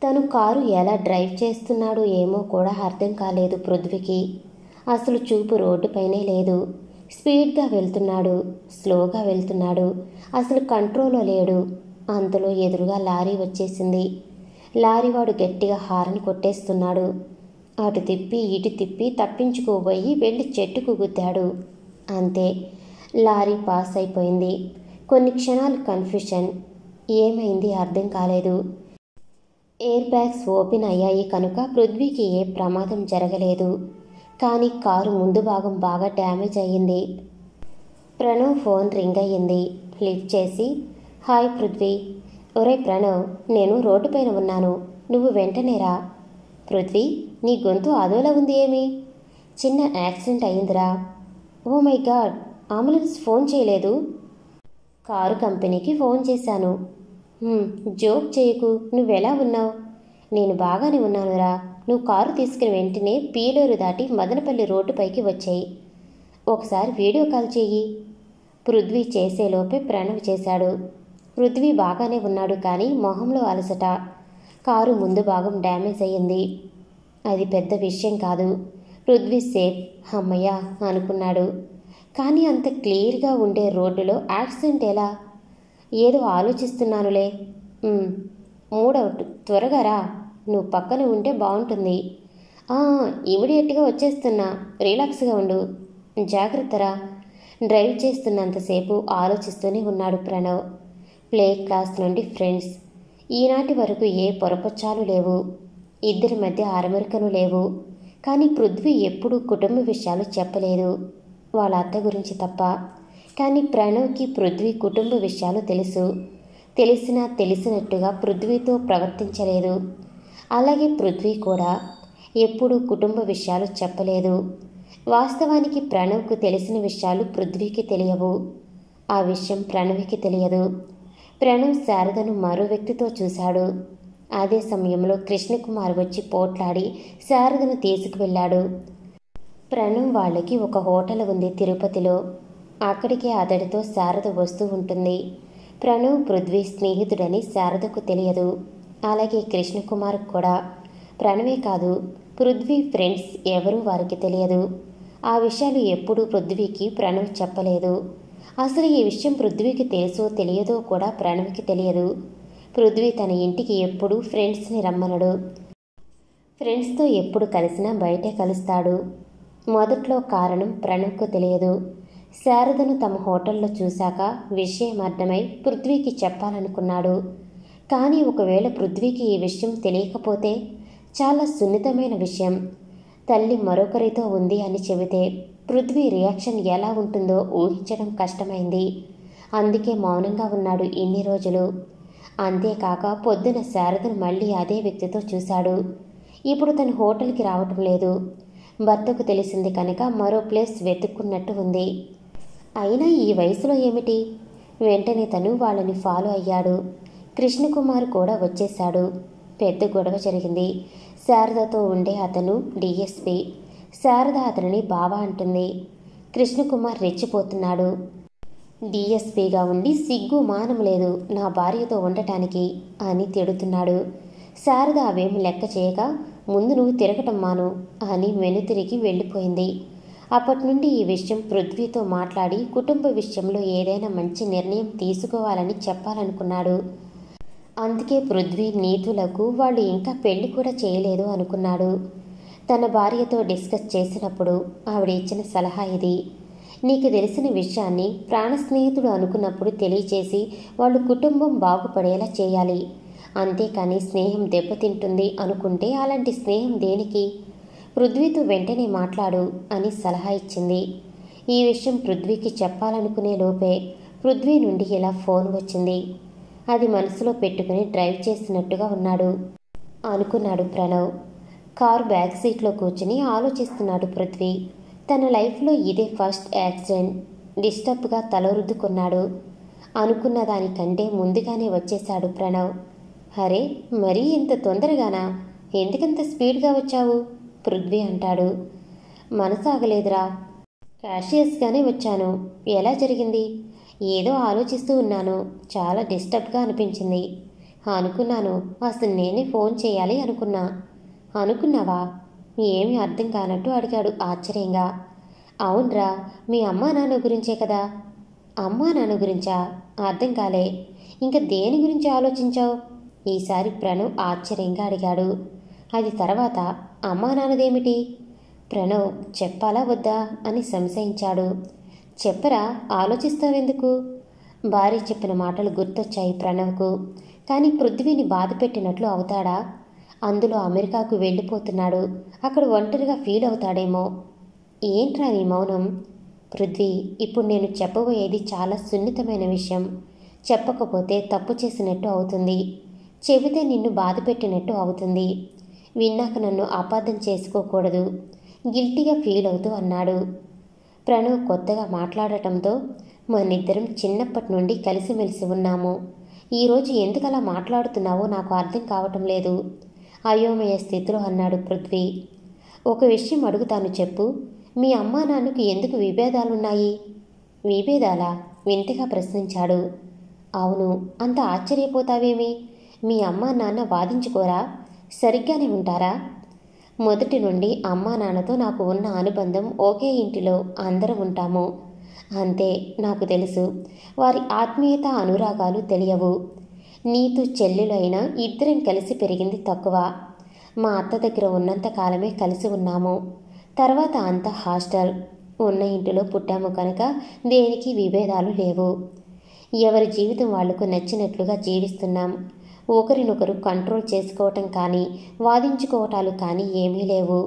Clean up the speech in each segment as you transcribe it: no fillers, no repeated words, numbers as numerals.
తను కారు ఎలా డ్రైవ్ చేస్తున్నాడో ఏమో కూడా అర్థం కాలేదు పృథ్వీకి. అసలు చూపు రోడ్డుపైనే లేదు. స్పీడ్గా వెళ్తున్నాడు, స్లోగా వెళ్తున్నాడు, అసలు కంట్రోల్లో లేడు. అంతలో ఎదురుగా లారీ వచ్చేసింది. లారీవాడు గట్టిగా హారన్ కొట్టేస్తున్నాడు. అటు తిప్పి ఇటు తిప్పి తప్పించుకోబోయి వెళ్ళి చెట్టుకు గుద్దాడు. అంతే, లారీ పాస్ అయిపోయింది. కొన్ని క్షణాలు కన్ఫ్యూషన్. ఏమైంది అర్థం కాలేదు. ఎయిర్ బ్యాగ్స్ ఓపెన్ అయ్యాయి కనుక పృథ్వీకి ఏ ప్రమాదం జరగలేదు. కానీ కారు ముందు భాగం బాగా డ్యామేజ్ అయ్యింది. ప్రణవ్ ఫోన్ రింగ్ అయ్యింది. లిఫ్ట్ చేసి, హాయ్ పృథ్వీ. ఒరే ప్రణవ్, నేను రోడ్డుపైన ఉన్నాను, నువ్వు వెంటనే రా. పృథ్వీ, నీ గొంతు అదోలా ఉంది ఏమి? చిన్న యాక్సిడెంట్ అయ్యిందిరా. Oh my God, ambulance phone చేయలేదు? కారు కంపెనీకి ఫోన్ చేశాను. జోక్ చేయకు, నువ్వెలా ఉన్నావు? నేను బాగానే ఉన్నానురా. నువ్వు కారు తీసుకుని వెంటనే పీలేరు దాటి మదనపల్లి రోడ్డుపైకి వచ్చాయి. ఒకసారి వీడియో కాల్ చెయ్యి. పృథ్వీ చేసేలోపే ప్రణవ్ చేశాడు. పృథ్వీ బాగానే ఉన్నాడు, కానీ మొహంలో అలసట. కారు ముందు భాగం డ్యామేజ్ అయ్యింది. అది పెద్ద విషయం కాదు. పృథ్వీ సేఫ్, అమ్మయ్య అనుకున్నాడు. కానీ అంత క్లియర్గా ఉండే రోడ్డులో యాక్సిడెంట్ ఎలా? ఏదో ఆలోచిస్తున్నానులే. మూడవుట్, త్వరగా రా. నువ్వు పక్కన ఉంటే బాగుంటుంది. ఇమీడియట్గా వచ్చేస్తున్నా, రిలాక్స్గా ఉండు, జాగ్రత్తరా. డ్రైవ్ చేస్తున్నంతసేపు ఆలోచిస్తూనే ఉన్నాడు ప్రణవ్. ప్లే క్లాస్ నుండి ఫ్రెండ్స్. ఈనాటి వరకు ఏ పొరపచ్చాలు లేవు, ఇద్దరి మధ్య అరమరికలు లేవు. కానీ పృథ్వీ ఎప్పుడూ కుటుంబ విషయాలు చెప్పలేదు, వాళ్ళ అత్త గురించి తప్ప. కానీ ప్రణవ్కి పృథ్వీ కుటుంబ విషయాలు తెలుసు. తెలిసినా తెలిసినట్టుగా పృథ్వీతో ప్రవర్తించలేదు. అలాగే పృథ్వీ కూడా ఎప్పుడూ కుటుంబ విషయాలు చెప్పలేదు. వాస్తవానికి ప్రణవ్కు తెలిసిన విషయాలు పృథ్వీకి తెలియవు. ఆ విషయం ప్రణవ్కి తెలియదు. ప్రణవ్ శారదను మరో వ్యక్తితో చూశాడు. అదే సమయంలో కృష్ణకుమార్ వచ్చి పోట్లాడి శారదను తీసుకువెళ్ళాడు. ప్రణవ్ వాళ్ళకి ఒక హోటల్ ఉంది తిరుపతిలో. అక్కడికి అతడితో శారద వస్తూ ఉంటుంది. ప్రణవ్ పృథ్వీ స్నేహితుడని శారదకు తెలియదు. అలాగే కృష్ణకుమార్ కూడా. ప్రణవే కాదు, పృథ్వీ ఫ్రెండ్స్ ఎవరూ వారికి తెలియదు. ఆ విషయాలు ఎప్పుడూ పృథ్వీకి ప్రణవ్ చెప్పలేదు. అసలు ఈ విషయం పృథ్వీకి తెలుసో తెలియదో కూడా ప్రణవ్కి తెలియదు. పృథ్వీ తన ఇంటికి ఎప్పుడూ ఫ్రెండ్స్ని రమ్మనడు. ఫ్రెండ్స్తో ఎప్పుడు కలిసినా బయటే కలుస్తాడు. మొదట్లో కారణం ప్రణవ్కు తెలియదు. శారదను తమ హోటల్లో చూశాక విషయం అర్థమై పృథ్వీకి చెప్పాలనుకున్నాడు. కానీ ఒకవేళ పృథ్వీకి ఈ విషయం తెలియకపోతే? చాలా సున్నితమైన విషయం. తల్లి మరొకరితో ఉంది అని చెబితే పృథ్వీ రియాక్షన్ ఎలా ఉంటుందో ఊహించడం కష్టమైంది. అందుకే మౌనంగా ఉన్నాడు ఇన్ని రోజులు. అంతేకాక పొద్దున శారదను మళ్ళీ అదే వ్యక్తితో చూశాడు. ఇప్పుడు తను హోటల్కి రావటం లేదు. భర్తకు తెలిసింది కనుక మరో ప్లేస్ వెతుక్కున్నట్టు ఉంది. అయినా ఈ వయసులో ఏమిటి? వెంటనే తను వాళ్ళని ఫాలో అయ్యాడు. కృష్ణకుమార్ కూడా వచ్చేశాడు. పెద్ద గొడవ జరిగింది. శారదతో ఉండే అతను డిఎస్పి. శారద అతనిని బావా అంటుంది. కృష్ణకుమార్ రెచ్చిపోతున్నాడు. డిఎస్పీగా ఉండి సిగ్గు మానం లేదు నా భార్యతో ఉండటానికి అని తిడుతున్నాడు. శారద అవేం లెక్క చేయక, ముందు నువ్వు తిరగటం మాను అని వెనుతిరిగి వెళ్ళిపోయింది. అప్పటి నుండి ఈ విషయం పృథ్వీతో మాట్లాడి కుటుంబ విషయంలో ఏదైనా మంచి నిర్ణయం తీసుకోవాలని చెప్పాలనుకున్నాడు. అందుకే పృథ్వీ నీతులకు వాళ్ళు ఇంకా పెళ్లి కూడా చేయలేదు అనుకున్నాడు. తన భార్యతో డిస్కస్ చేసినప్పుడు ఆవిడ ఇచ్చిన సలహా ఇది. నీకు తెలిసిన విషయాన్ని ప్రాణ స్నేహితుడు అనుకున్నప్పుడు తెలియచేసి వాళ్ళు కుటుంబం బాగుపడేలా చేయాలి. అంతేకాని స్నేహం దెబ్బతింటుంది అనుకుంటే అలాంటి స్నేహం దేనికి? పృథ్వీతో వెంటనే మాట్లాడు అని సలహా ఇచ్చింది. ఈ విషయం పృథ్వీకి చెప్పాలనుకునే లోపే పృథ్వీ నుండి ఇలా ఫోన్ వచ్చింది. అది మనసులో పెట్టుకుని డ్రైవ్ చేస్తున్నట్టుగా అనుకున్నాడు ప్రణవ్. కారు బ్యాక్ సీట్లో కూర్చుని ఆలోచిస్తున్నాడు పృథ్వీ. తన లైఫ్లో ఇదే ఫస్ట్ యాక్సిడెంట్. డిస్టర్బ్గా తల రుద్దుకున్నాడు. అనుకున్న దానికంటే ముందుగానే వచ్చేశాడు ప్రణవ్. అరే, మరీ ఇంత తొందరగానా? ఎందుకంత స్పీడ్గా వచ్చావు? పృథ్వీ అంటాడు. మనసాగలేదురా, క్యాషియస్గానే వచ్చాను. ఎలా జరిగింది? ఏదో ఆలోచిస్తూ ఉన్నాను, చాలా డిస్టర్బ్గా అనిపించింది. అనుకున్నాను. అసలు నేనే ఫోన్ చేయాలి అనుకున్నా. అనుకున్నావా? ఏమీ అర్థం కానట్టు అడిగాడు ఆశ్చర్యంగా. అవునరా, మీ అమ్మా నాన్న గురించే కదా. అమ్మా నాన్న గురించా? అర్థం కాలే. ఇంకా దేని గురించి ఆలోచించావు? ఈసారి ప్రణవ్ ఆశ్చర్యంగా అడిగాడు. అది తర్వాత అమ్మా నాన్నదేమిటి? ప్రణవ్ చెప్పాలా వద్దా అని సంశయించాడు. చెప్పరా, ఆలోచిస్తావెందుకు? భార్య చెప్పిన మాటలు గుర్తొచ్చాయి ప్రణవ్కు. కానీ పృథ్వీని బాధ పెట్టినట్లు అవుతాడా? అందులో అమెరికాకు వెళ్ళిపోతున్నాడు. అక్కడ ఒంటరిగా ఫీల్ అవుతాడేమో. ఏంట్రా నీ మౌనం? పృథ్వీ, ఇప్పుడు నేను చెప్పబోయేది చాలా సున్నితమైన విషయం. చెప్పకపోతే తప్పు చేసినట్టు అవుతుంది. చెబితే నిన్ను బాధ పెట్టినట్టు అవుతుంది. విన్నాక నన్ను అపార్థం చేసుకోకూడదు. గిల్టీగా ఫీల్ అవుతూ అన్నాడు. ప్రణవ్ కొత్తగా మాట్లాడటంతో మనిద్దరం చిన్నప్పటి నుండి కలిసిమెలిసి ఉన్నాము. ఈరోజు ఎందుకలా మాట్లాడుతున్నావో నాకు అర్థం కావటం లేదు. అయోమయ స్థితిలో అన్నాడు పృథ్వీ. ఒక విషయం అడుగుతాను, చెప్పు. మీ అమ్మా నాన్నకు ఎందుకు విభేదాలున్నాయి? విభేదాలా? వింతగా ప్రశ్నించాడు. అవును, అంత ఆశ్చర్యపోతావేమి? మీ అమ్మా నాన్న వాదించుకోరా? సరిగ్గానే ఉంటారా? మొదటి నుండి అమ్మా నాన్నతో నాకు ఉన్న అనుబంధం ఒకే ఇంటిలో అందరం ఉంటాము. అంతే, నాకు తెలుసు. వారి ఆత్మీయత అనురాగాలు తెలియవు. నీతు చెల్లెలు అయినా ఇద్దరం కలిసి పెరిగింది తక్కువ. మా అత్త దగ్గర ఉన్నంత కాలమే కలిసి ఉన్నాము. తర్వాత అంతా హాస్టల్. ఉన్న ఇంటిలో పుట్టాము కనుక దేనికి విభేదాలు లేవు. ఎవరి జీవితం వాళ్లకు నచ్చినట్లుగా జీవిస్తున్నాం. ఒకరినొకరు కంట్రోల్ చేసుకోవటం కానీ వాదించుకోవటాలు కానీ ఏమీ లేవు.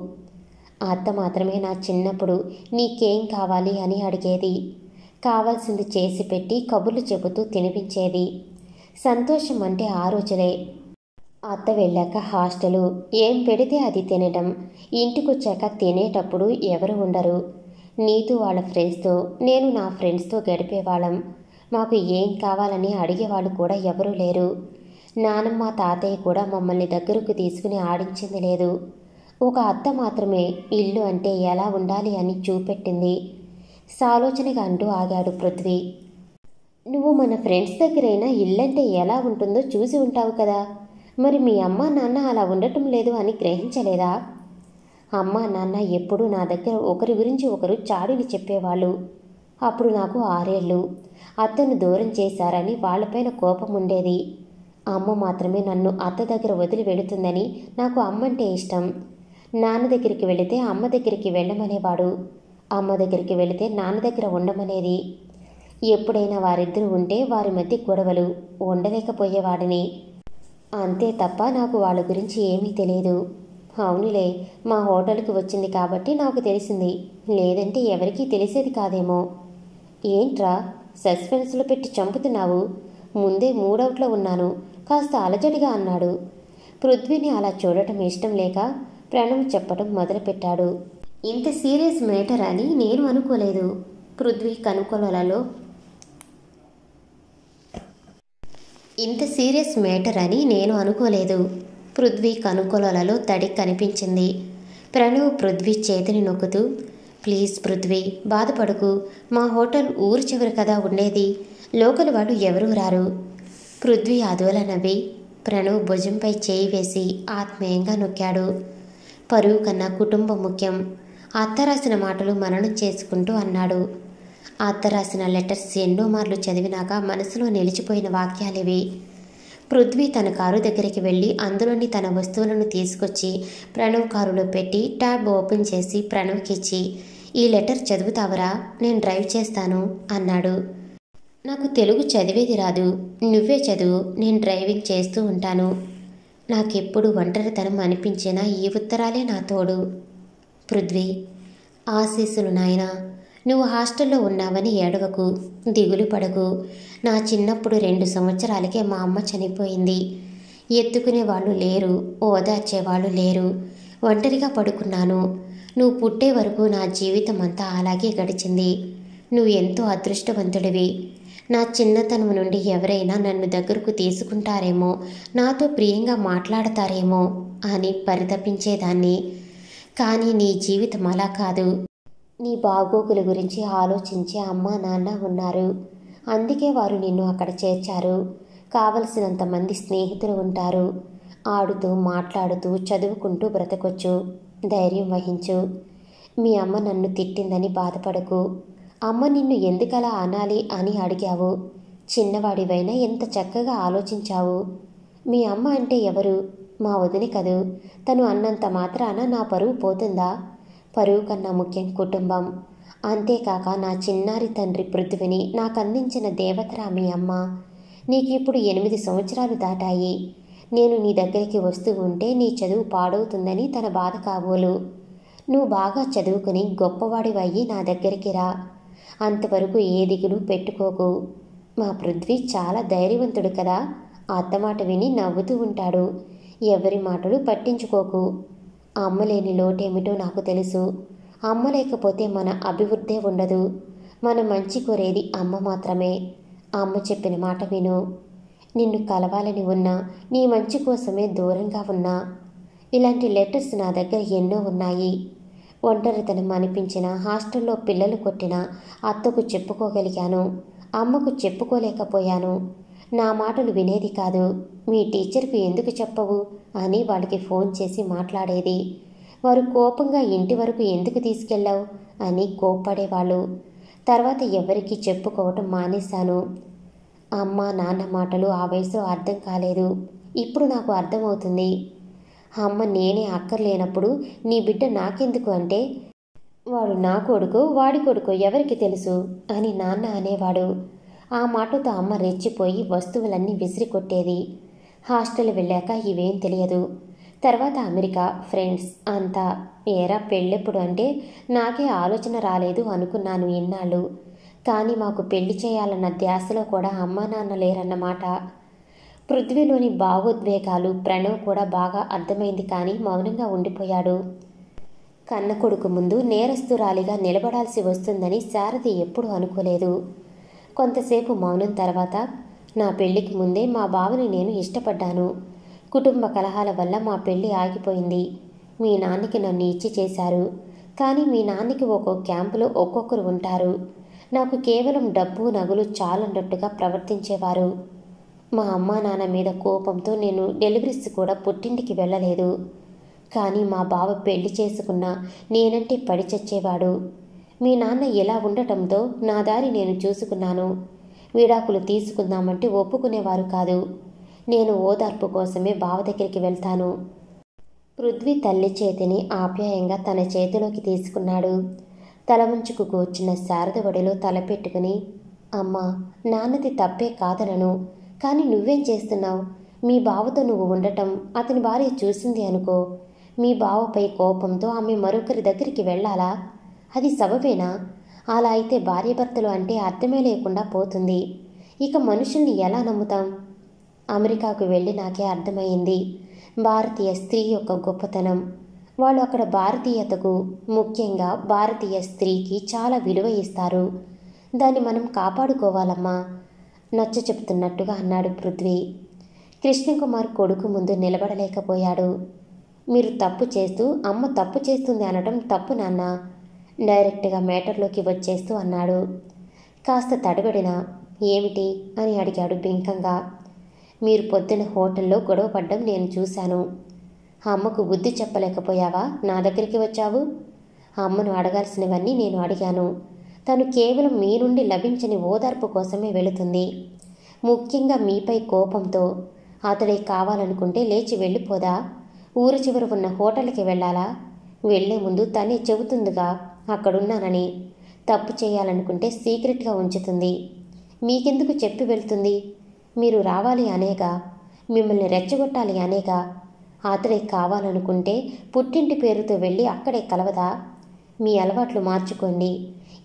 అత్త మాత్రమే నా చిన్నప్పుడు నీకేం కావాలి అని అడిగేది. కావాల్సింది చేసి పెట్టి కబుర్లు చెబుతూ తినిపించేది. సంతోషం అంటే ఆ రోజులే. అత్త వెళ్ళాక హాస్టలు. ఏం పెడితే అది తినడం. ఇంటికొచ్చాక తినేటప్పుడు ఎవరు ఉండరు. నీతు వాళ్ళ ఫ్రెండ్స్తో, నేను నా ఫ్రెండ్స్తో గడిపేవాళ్ళం. మాకు ఏం కావాలని అడిగేవాళ్ళు కూడా ఎవరూ లేరు. నానమ్మ తాతయ్య కూడా మమ్మల్ని దగ్గరకు తీసుకుని ఆడించింది లేదు. ఒక అత్త మాత్రమే ఇల్లు అంటే ఎలా ఉండాలి అని చూపెట్టింది. సాలోచనగా అంటూ ఆగాడు పృథ్వీ. నువ్వు మన ఫ్రెండ్స్ దగ్గరైనా ఇల్లంటే ఎలా ఉంటుందో చూసి ఉంటావు కదా. మరి మీ అమ్మా నాన్న అలా ఉండటం లేదు అని గ్రహించలేదా? అమ్మా నాన్న ఎప్పుడూ నా దగ్గర ఒకరి గురించి ఒకరు చాడీలు చెప్పేవాళ్ళు. అప్పుడు నాకు 6 ఏళ్ళు. అత్తను దూరం చేశారని వాళ్ళపైన కోపం ఉండేది. అమ్మ మాత్రమే నన్ను అత్త దగ్గర వదిలి వెళుతుందని నాకు అమ్మంటే ఇష్టం. నాన్న దగ్గరికి వెళితే అమ్మ దగ్గరికి వెళ్ళమనేవాడు. అమ్మ దగ్గరికి వెళితే నాన్న దగ్గర ఉండమనేది. ఎప్పుడైనా వారిద్దరూ ఉంటే వారి మధ్య గొడవలు. ఉండలేకపోయేవాడిని. అంతే తప్ప నాకు వాళ్ళ గురించి ఏమీ తెలియదు. అవునులే, మా హోటల్కి వచ్చింది కాబట్టి నాకు తెలిసింది. లేదంటే ఎవరికీ తెలిసేది కాదేమో. ఏంట్రా సస్పెన్స్లో పెట్టి చంపుతున్నావు? ముందే మూడవుట్లో ఉన్నాను. కాస్త అలజడిగా అన్నాడు. పృథ్వీని అలా చూడటం ఇష్టం లేక ప్రణవ్ చెప్పటం మొదలుపెట్టాడు. ఇంత సీరియస్ మ్యాటర్ అని నేను అనుకోలేదు. పృథ్వీ కనుకొలలో పృథ్వీ కనుకొలలో తడి కనిపించింది. ప్రణవ్ పృథ్వీ చేతిని నొక్కుతూ, ప్లీజ్ పృథ్వీ, బాధపడకు. మా హోటల్ ఊరు చివరి కదా ఉండేది. లోకల్ వాళ్ళు ఎవరూ రారు. పృథ్వీ అదోలా నవ్వి ప్రణవ్ భుజంపై చేయి వేసి ఆత్మీయంగా నొక్కాడు. పరువు కన్నా కుటుంబం ముఖ్యం. అత్త రాసిన మాటలు మననం చేసుకుంటూ అన్నాడు. అత్త రాసిన లెటర్స్ ఎన్నో మార్లు చదివినాక మనసులో నిలిచిపోయిన వాక్యాలివి. పృథ్వీ తన కారు దగ్గరికి వెళ్ళి అందులోని తన వస్తువులను తీసుకొచ్చి ప్రణవ్ కారులో పెట్టి ట్యాబ్ ఓపెన్ చేసి ప్రణవ్కిచ్చి, ఈ లెటర్ చదువుతావరా? నేను డ్రైవ్ చేస్తాను అన్నాడు. నాకు తెలుగు చదివేది రాదు. నువ్వే చదువు, నేను డ్రైవింగ్ చేస్తూ ఉంటాను. నాకెప్పుడు ఒంటరితనం అనిపించినా ఈ ఉత్తరాలే నా తోడు. పృథ్వీ, ఆశీస్సులు నాయనా. నువ్వు హాస్టల్లో ఉన్నావని ఏడవకు, దిగులు పడకు. నా చిన్నప్పుడు 2 సంవత్సరాలకే మా అమ్మ చనిపోయింది. ఎత్తుకునే వాళ్ళు లేరు, ఓదార్చేవాళ్ళు లేరు. ఒంటరిగా పడుకున్నాను. నువ్వు పుట్టే వరకు నా జీవితం అంతా అలాగే గడిచింది. నువ్వు ఎంతో అదృష్టవంతుడివి. నా చిన్నతనం నుండి ఎవరైనా నన్ను దగ్గరకు తీసుకుంటారేమో, నాతో ప్రియంగా మాట్లాడతారేమో అని పరితపించేదాన్ని. కానీ నీ జీవితం అలా కాదు. నీ బాగోగుల గురించి ఆలోచించే అమ్మా నాన్న ఉన్నారు. అందుకే వారు నిన్ను అక్కడ చేర్చారు. కావలసినంత మంది స్నేహితులు ఉంటారు. ఆడుతూ మాట్లాడుతూ చదువుకుంటూ బ్రతకొచ్చు. ధైర్యం వహించు. మీ అమ్మ నన్ను తిట్టిందని బాధపడకు. అమ్మ నిన్ను ఎందుకలా అనాలి అని అడిగావు. చిన్నవాడివైనా ఎంత చక్కగా ఆలోచించావు. మీ అమ్మ అంటే ఎవరు? మా వదిన కదూ. తను అన్నంత మాత్రాన నా పరువు పోతుందా? పరువు కన్నా ముఖ్యం కుటుంబం. అంతేకాక నా చిన్నారి తండ్రి పృథ్వీని నాకందించిన దేవతరా మీ అమ్మ. నీకు ఇప్పుడు 8 సంవత్సరాలు దాటాయి. నేను నీ దగ్గరికి వస్తూ ఉంటే నీ చదువు పాడవుతుందని తన బాధ కాబోలు. నువ్వు బాగా చదువుకుని గొప్పవాడివయ్యి నా దగ్గరికి రా. అంతవరకు ఏ దిగులు పెట్టుకోకు. మా పృథ్వీ చాలా ధైర్యవంతుడు కదా. అత్తమాట విని నవ్వుతూ ఉంటాడు. ఎవరి మాటలు పట్టించుకోకు. అమ్మ లేని లోటేమిటో నాకు తెలుసు. అమ్మ లేకపోతే మన అభివృద్ధే ఉండదు. మన మంచి కోరేది అమ్మ మాత్రమే. అమ్మ చెప్పిన మాట విను. నిన్ను కలవాలని ఉన్నా, నీ మంచి కోసమే దూరంగా ఉన్నా. ఇలాంటి లెటర్స్ నా దగ్గర ఎన్నో ఉన్నాయి. ఒంటరితనం అనిపించిన, హాస్టల్లో పిల్లలు కొట్టిన అత్తకు చెప్పుకోగలిగాను. అమ్మకు చెప్పుకోలేకపోయాను. నా మాటలు వినేది కాదు. మీ టీచర్కు ఎందుకు చెప్పవు అని వాళ్ళకి ఫోన్ చేసి మాట్లాడేది. వారు కోపంగా ఇంటి వరకు ఎందుకు తీసుకెళ్ళావు అని కోప్పడేవాళ్ళు. తర్వాత ఎవరికీ చెప్పుకోవటం మానేశాను. అమ్మ నాన్న మాటలు ఆ వయసులో అర్థం కాలేదు. ఇప్పుడు నాకు అర్థమవుతుంది. అమ్మ నేనే అక్కర్లేనప్పుడు నీ బిడ్డ నాకెందుకు అంటే, వాడు నా కొడుకు వాడి కొడుకు ఎవరికి తెలుసు అని నాన్న అనేవాడు. ఆ మాటతో అమ్మ రెచ్చిపోయి వస్తువులన్నీ విసిరి కొట్టేది. హాస్టల్ వెళ్ళాక ఇవేం తెలియదు. తర్వాత అమెరికా, ఫ్రెండ్స్ అంతా. ఏరా పెళ్ళెప్పుడు అంటే నాకే ఆలోచన రాలేదు అనుకున్నాను ఇన్నాళ్ళు. కానీ మాకు పెళ్లి చేయాలన్న ధ్యాసలో కూడా అమ్మా నాన్న లేరన్నమాట. పృథ్వీలోని భావోద్వేగాలు ప్రణవ్ కూడా బాగా అర్థమైంది. కానీ మౌనంగా ఉండిపోయాడు. కన్న కొడుకు ముందు నేరస్తురాలిగా నిలబడాల్సి వస్తుందని శారది ఎప్పుడూ అనుకోలేదు. కొంతసేపు మౌనం తర్వాత, నా పెళ్లికి ముందే మా బావని నేను ఇష్టపడ్డాను. కుటుంబ కలహాల వల్ల మా పెళ్లి ఆగిపోయింది. మీ నాన్నకి నన్ను ఇచ్చి చేశారు. కానీ మీ నాన్నకి ఒక్కో క్యాంపులో ఒక్కొక్కరు ఉంటారు. నాకు కేవలం డబ్బు నగలు చాలన్నట్టుగా ప్రవర్తించేవారు. మా అమ్మా నాన్న మీద కోపంతో నేను డెలివరీస్ కూడా పుట్టింటికి వెళ్ళలేదు. కానీ మా బావ పెళ్లి చేసుకున్నా నేనంటే పడి చచ్చేవాడు. మీ నాన్న ఎలా ఉండటంతో నా దారి నేను చూసుకున్నాను. విడాకులు తీసుకుందామంటే ఒప్పుకునేవారు కాదు. నేను ఓదార్పు కోసమే బావ దగ్గరికి వెళ్తాను. పృథ్వీ తల్లి చేతిని ఆప్యాయంగా తన చేతిలోకి తీసుకున్నాడు. తల ఉంచుకు కూర్చున్న శారద ఒడిలో తలపెట్టుకుని, అమ్మా, నాన్నది తప్పే కాదనను. కానీ నువ్వేం చేస్తున్నావు? మీ బావతో నువ్వు ఉండటం అతని భార్య చూసింది అనుకో. మీ బావపై కోపంతో ఆమె మరొకరి దగ్గరికి వెళ్ళాలా? అది సబబేనా? అలా అయితే భార్యాభర్తలు అంటే అర్థమే లేకుండా పోతుంది. ఇక మనుషుల్ని ఎలా నమ్ముతాం? అమెరికాకు వెళ్ళి నాకే అర్థమైంది భారతీయ స్త్రీ యొక్క గొప్పతనం. వాళ్ళు అక్కడ భారతీయతకు, ముఖ్యంగా భారతీయ స్త్రీకి చాలా విలువ ఇస్తారు. దాన్ని మనం కాపాడుకోవాలమ్మా, నచ్చ చెప్తున్నట్టుగా అన్నాడు పృథ్వీ. కృష్ణకుమార్ కొడుకు ముందు నిలబడలేకపోయాడు. మీరు తప్పు చేస్తూ అమ్మ తప్పు చేస్తుంది అనడం తప్పు నాన్న, డైరెక్ట్గా మేటర్లోకి వచ్చేస్తూ అన్నాడు. కాస్త తడబడిన, ఏమిటి అని అడిగాడు బింకంగా. మీరు పొద్దున హోటల్లో గొడవ పడ్డం నేను చూశాను. అమ్మకు బుద్ధి చెప్పలేకపోయావా? నా దగ్గరికి వచ్చావు. అమ్మను అడగాల్సినవన్నీ నేను అడిగాను. తను కేవలం మీ నుండి లభించని ఓదార్పు కోసమే వెళుతుంది. ముఖ్యంగా మీపై కోపంతో. అతడే కావాలనుకుంటే లేచి వెళ్ళిపోదా? ఊరు చివర ఉన్న హోటల్కి వెళ్ళాలా? వెళ్లే ముందు తనే చెబుతుందిగా అక్కడున్నానని. తప్పు చేయాలనుకుంటే సీక్రెట్గా ఉంచుతుంది. మీకెందుకు చెప్పి వెళ్తుంది? మీరు రావాలి అనేగా, మిమ్మల్ని రెచ్చగొట్టాలి అనేగా. అతడే కావాలనుకుంటే పుట్టింటి పేరుతో వెళ్ళి అక్కడే కలవదా? మీ అలవాట్లు మార్చుకోండి.